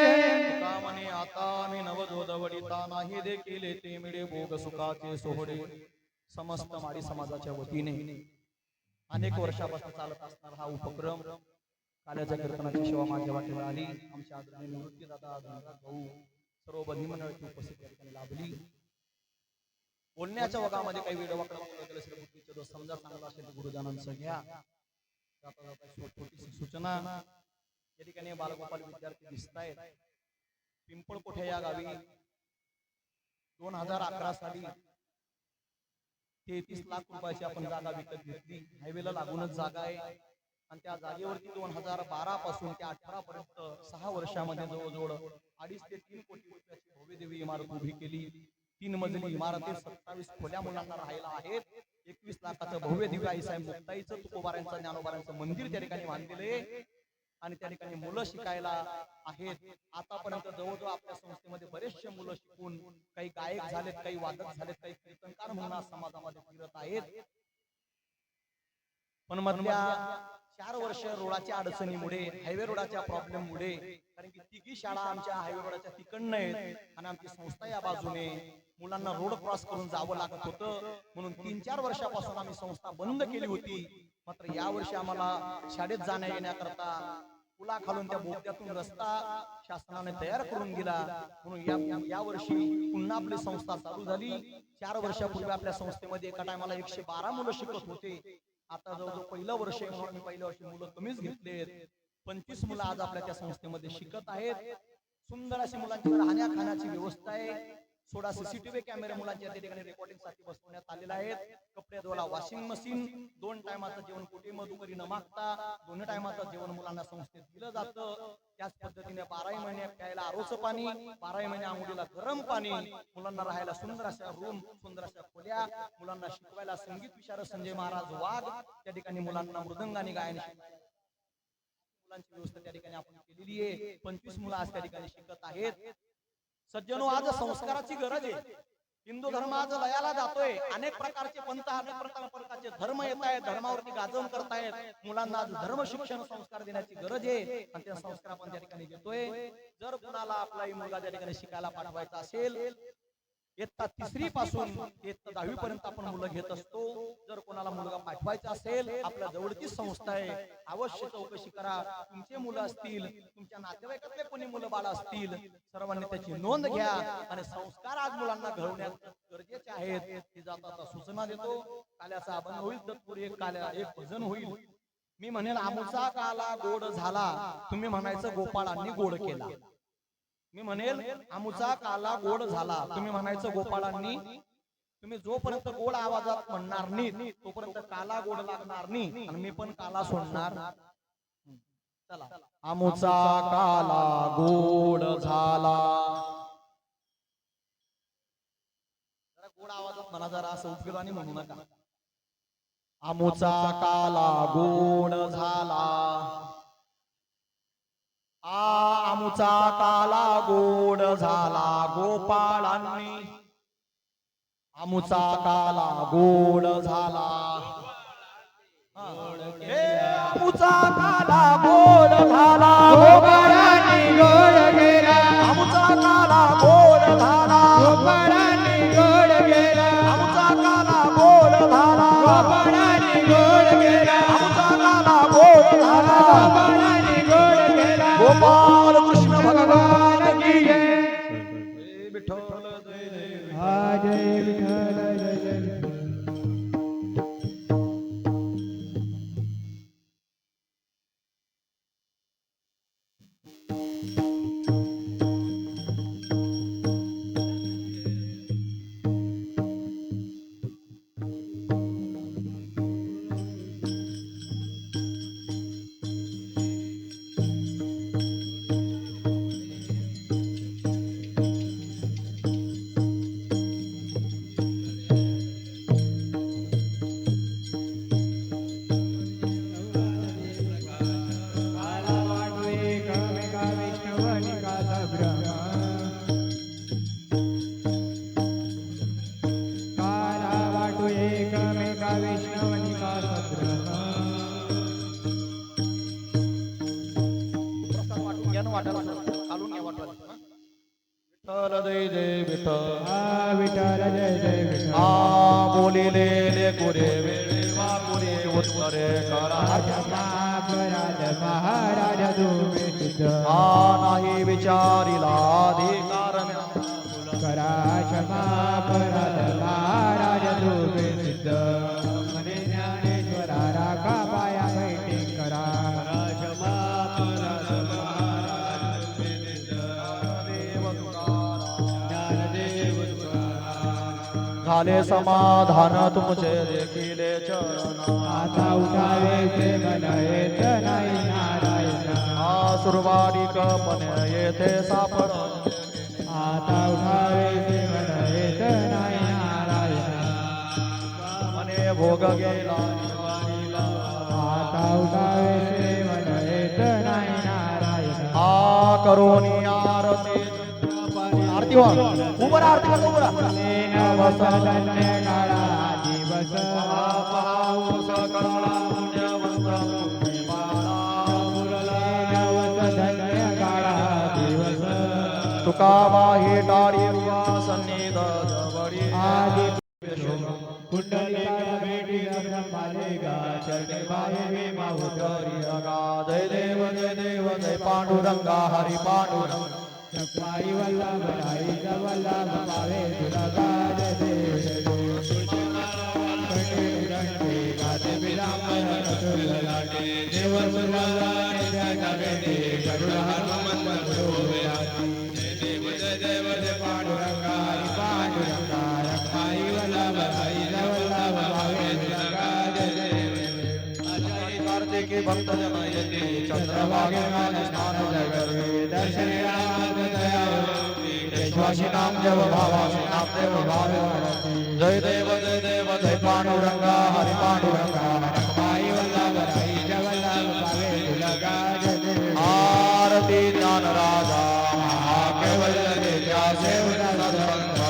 म्हणे आता मी नवधोद वडिता नाही देखील ते मिळे भोग सुखाचे सोहळे. समस्त माडी समाजाच्या वतीने अनेक वर्षापासून चालत असणारा हा उपक्रम, काल्याच्या कीर्तनाची सेवा माझ्या वाटेवर आली. आमच्या आदरणीय निवृत्ती दादा, भाऊ, सर्व बंदी मंडळाची उपस्थिती या ठिकाणी लाभली. बोलण्याच्या ओघामध्ये काही वेळ वाकडं केलं असेल बुद्धीचे दोष समजा चांगला असेल तर गुरुजनांचं घ्या. जाता जाता छोटीशी सूचना, या ठिकाणी बालगोपाल विद्यार्थी दिसत आहेत. पिंपळकोठे या गावी 2011 साली 33 लाख रुपयाची आपण जागा विकत घेतली. हायवेला लागूनच जागा आहे आणि त्या जागेवरती 2012 पासून ते 18 पर्यंत 6 वर्षामध्ये जवळजवळ 2.5 ते 3 कोटी रुपयाची भव्यदेवी इमारत उभी केली. 3 मजली इमारतीत 27 खोल्या मुलांना राहायला आहेत. 21 लाखाचं भव्य दिव्य आईसाहेब मुक्ताईचं तुकोबारांचं ज्ञानोबारांचं मंदिर त्या ठिकाणी बांधलेलं आहे आणि त्या ठिकाणी मुलं शिकायला आहेत. आतापर्यंत जवळजवळ आपल्या संस्थेमध्ये बरेचसे मुलं शिकून काही गायक झालेत, काही वादक झालेत, काही कीर्तनकार म्हणून आज समाजामध्ये फिरत आहेत. पण मधल्या 4 वर्ष रोडाच्या अडचणीमुळे, हायवे रोडाच्या प्रॉब्लेम मुळे, कारण की तिघी शाळा आमच्या हायवे रोडाच्या तिकडनं आहेत आणि आमची संस्था या बाजूने, मुलांना रोड क्रॉस करून जावं लागत होतं. म्हणून 3-4 वर्षापासून आम्ही संस्था बंद केली होती. मात्र या वर्षी आम्हाला शाळेत जाण्या येण्याकरता पुलाखालून त्या बोगद्यातून रस्ता शासनाने तयार करून दिला. म्हणून या वर्षी पुन्हा आपली संस्था चालू झाली. 4 वर्षापूर्वी आपल्या संस्थेमध्ये एका टायमाला 112 मुलं शिकत होते. आता जवळजवळ पहिलं वर्ष आहे म्हणून पहिल्या वर्षी मुलं कमीच घेतलेत. 25 मुलं आज आपल्या त्या संस्थेमध्ये शिकत आहेत. सुंदर अशी मुलांची राहण्या खाण्याची व्यवस्था आहे. 16 सीसीटीव्ही कॅमेरे मुलांच्या त्या ठिकाणी रेकॉर्डिंग साठी बसवण्यात आलेले आहेत. कपडे धुवायला वॉशिंग मशीन, 2 टायमाचं जेवण कुठे मधुकरी न मागता 2 टायमाचं जेवण मुलांना संस्थेत दिलं जातं. त्याच पद्धतीने 12 महिने प्यायला आरोचं पाणी, 12 महिने आंघोळीला गरम पाणी, मुलांना राहायला सुंदर अशा रूम, सुंदर अशा खोल्या, मुलांना शिकवायला संगीत विशारद संजय महाराज वाघ त्या ठिकाणी मुलांना मृदंगाने गायन मुलांची व्यवस्था त्या ठिकाणी आपण केलेली आहे. 25 मुलं आज त्या ठिकाणी शिकत आहेत. सज्जनो, आज संस्काराची गरज आहे. हिंदू धर्म आज लयाला जातोय. अनेक प्रकारचे पंथ, अनेक प्रकारचे धर्म येत आहेत, धर्मावरती गाजवून करतायत. मुलांना आज धर्म शिक्षण संस्कार देण्याची गरज आहे आणि त्या संस्कार आपण त्या ठिकाणी देतोय. जर कुणाला आपलाही मुलगा त्या ठिकाणी शिकायला पाठवायचा असेल, इयत्ता 3री पासून इयत्ता 10वी पर्यंत आपण मुलं घेत असतो. जर कोणाला मुलगा पाठवायचा असेल, आपल्या जवळची संस्था आहे, अवश्य चौकशी करा. तुमचे मुलं असतील, तुमच्या नातेवाईकातले कोणी मुलं बाळ असतील, सर्वांनी त्याची नोंद घ्या आणि संस्कार आज मुलांना घडवण्यात गरजेचे आहेत. ती जाता सूचना देतो. काल्याचा अभंग होईल, तत्पूर्वी एक भजन होईल. मी म्हणेल, आमुचा काला गोड झाला, तुम्ही म्हणायचं गोपाळांनी गोड केला. मी म्हणेल, आमुचा काला गोड झाला, तुम्ही म्हणायचं गोपाळांनी. तुम्ही जोपर्यंत गोड आवाजात म्हणणार नाही तोपर्यंत काला गोड लागणार नाही आणि मी पण काला सोडणार. चला, आमुचा काला गोड झाला. जरा गोड आवाजात म्हणा, जरा असं उपयोगाने म्हणू नका. आमुचा काला गोड झाला, आमुचा काला गोड झाला गोपाळांनी. आमुचा काला गोड झाला, आमुचा काला गोड झाला गोपाळांनी गोड गेला. आमुचा काला गोड झाला गोपाळांनी गोड गेला. आमुचा काला गोड झाला गोपाळांनी गोड गेला. आमुचा काला गोड झाला गोपाळांनी गोड गेला. गोपाल कृष्ण भगवान की जय. विठ्ठल जय जय जय विठ्ठल जय जय. विठ्ठल जय जय विठ्ठल. विठ्ठल जय जय विठ्ठल. बोलिले गुरे वेळे वापुरे उत्तरे करा. अपराध महाराज तुम्ही सिद्ध. नाही विचारिला अधिकार करा क्षमा अपराध महाराज झाले समाधान तुमचे देखिले चरण आता उठावेचे मन येत नाही नारायण आसुरवाडिक पण येथे सापड आता उठावेचे मन येत नाही नारायण मने भोग गेला निवारीला. आता उठावेचे मन येत नाही नारायण आ करोनी आरती आरती वा उभं राहा, आरती करतो उभं राहा. नवस धन्य काळा दिवस पाऊस कळला पुण्यवंत भूमिमाला. नवस धन्य काळा दिवस तुका वाही टाळी सन्निध जवळी आदि कुंडलिका भेटी ब्रह्माले गा चरणे बाहे माऊतरी गा. जय देव जय देव जय पांडुरंगा हरी पांडुरंग. पायी वल्लभ राई वल्लभ पावे तुला गाज देव कंठे गाते विलांबन तुल लाटे देव सुरला नित्य नवेने गरुड हनुमंत गुरुवेराती जय देव जय पांडुरंगा हरी पांडुरंगा पायी वल्लभ राई वल्लभ पावे तुला गाज देव कार्तिकी भक्त जन येते चंद्रभागे स्नान जगते दर्शन राम दया विश्वासी नाम देव भावासी नाम देव भावे. जय देव जय पांडुरंगा हरी पांडुरंगा. पायी वल्लभ राई वल्लभ पावे तुला गाज देव आरती ज्ञान राजा महाकेवल्य देत्या सेवता सत्संग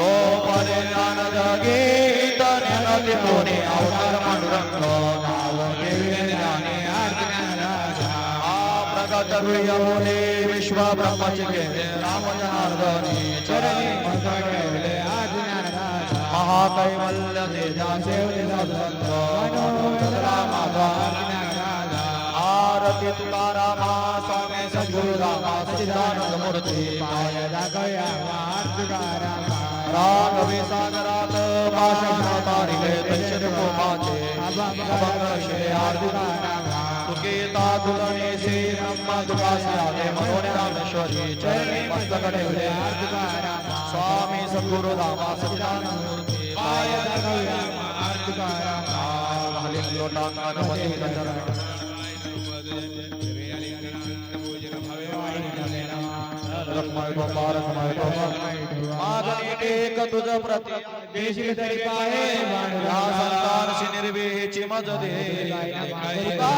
लोपले ज्ञान जगीत ज्ञानती कोणी अवतार पांडुरंग नाव घेविले ज्ञानी प्रगट मुने विश्व ब्रह्मचिके राम जनार्दनी चरणी ठेवले आज ज्ञानराजा महाकैवल्य तेजा सेवले सत्संग रामाचा ज्ञानराजा आरती तुकारामा स्वामी सद्गुरुरामा सच्चिदानंद मूर्ती पाय दाखया वार्तुकारामा राघवे सागरात भाषण तारिले तैश्वर कोपाचे अभंग श्री आरती तुकेता तुलने से ब्रह्मा तुकासे आले मनोने रामेश्वरी चरणी मस्तक ठेवले स्वामी सद्गुरुरामा सच्चिदानंद मूर्ती पाय दाखया वार्तुकारामा हली लोटांगण पती चरण रखमाय गोपाल रखमाय गोपाल मागणी टेक तुझ प्रति देशिक तरी पाहे या संतानशी निर्वेची मज दे तुका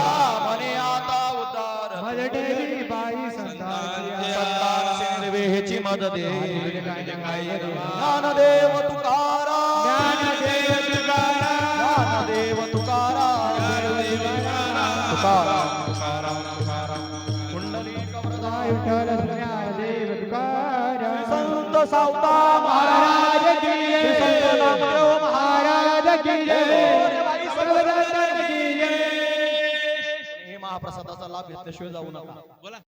म्हणे आता उद्धार मजटेवी बाई संतान संतानशी निर्वेची मज दे ज्ञानदेव तुकाराम ज्ञानदेव तुकाराम ज्ञानदेव तुकाराम तुकाराम कुंडलिक वरदाय विठ्ठल ज्ञानदेव तुकाराम संत सावता महाराज की जय संत नामदेव महाराज की जय सर्वदत्त की जय हे महाप्रसादाचा लाभ घेतल्याशिवाय जाऊ नका.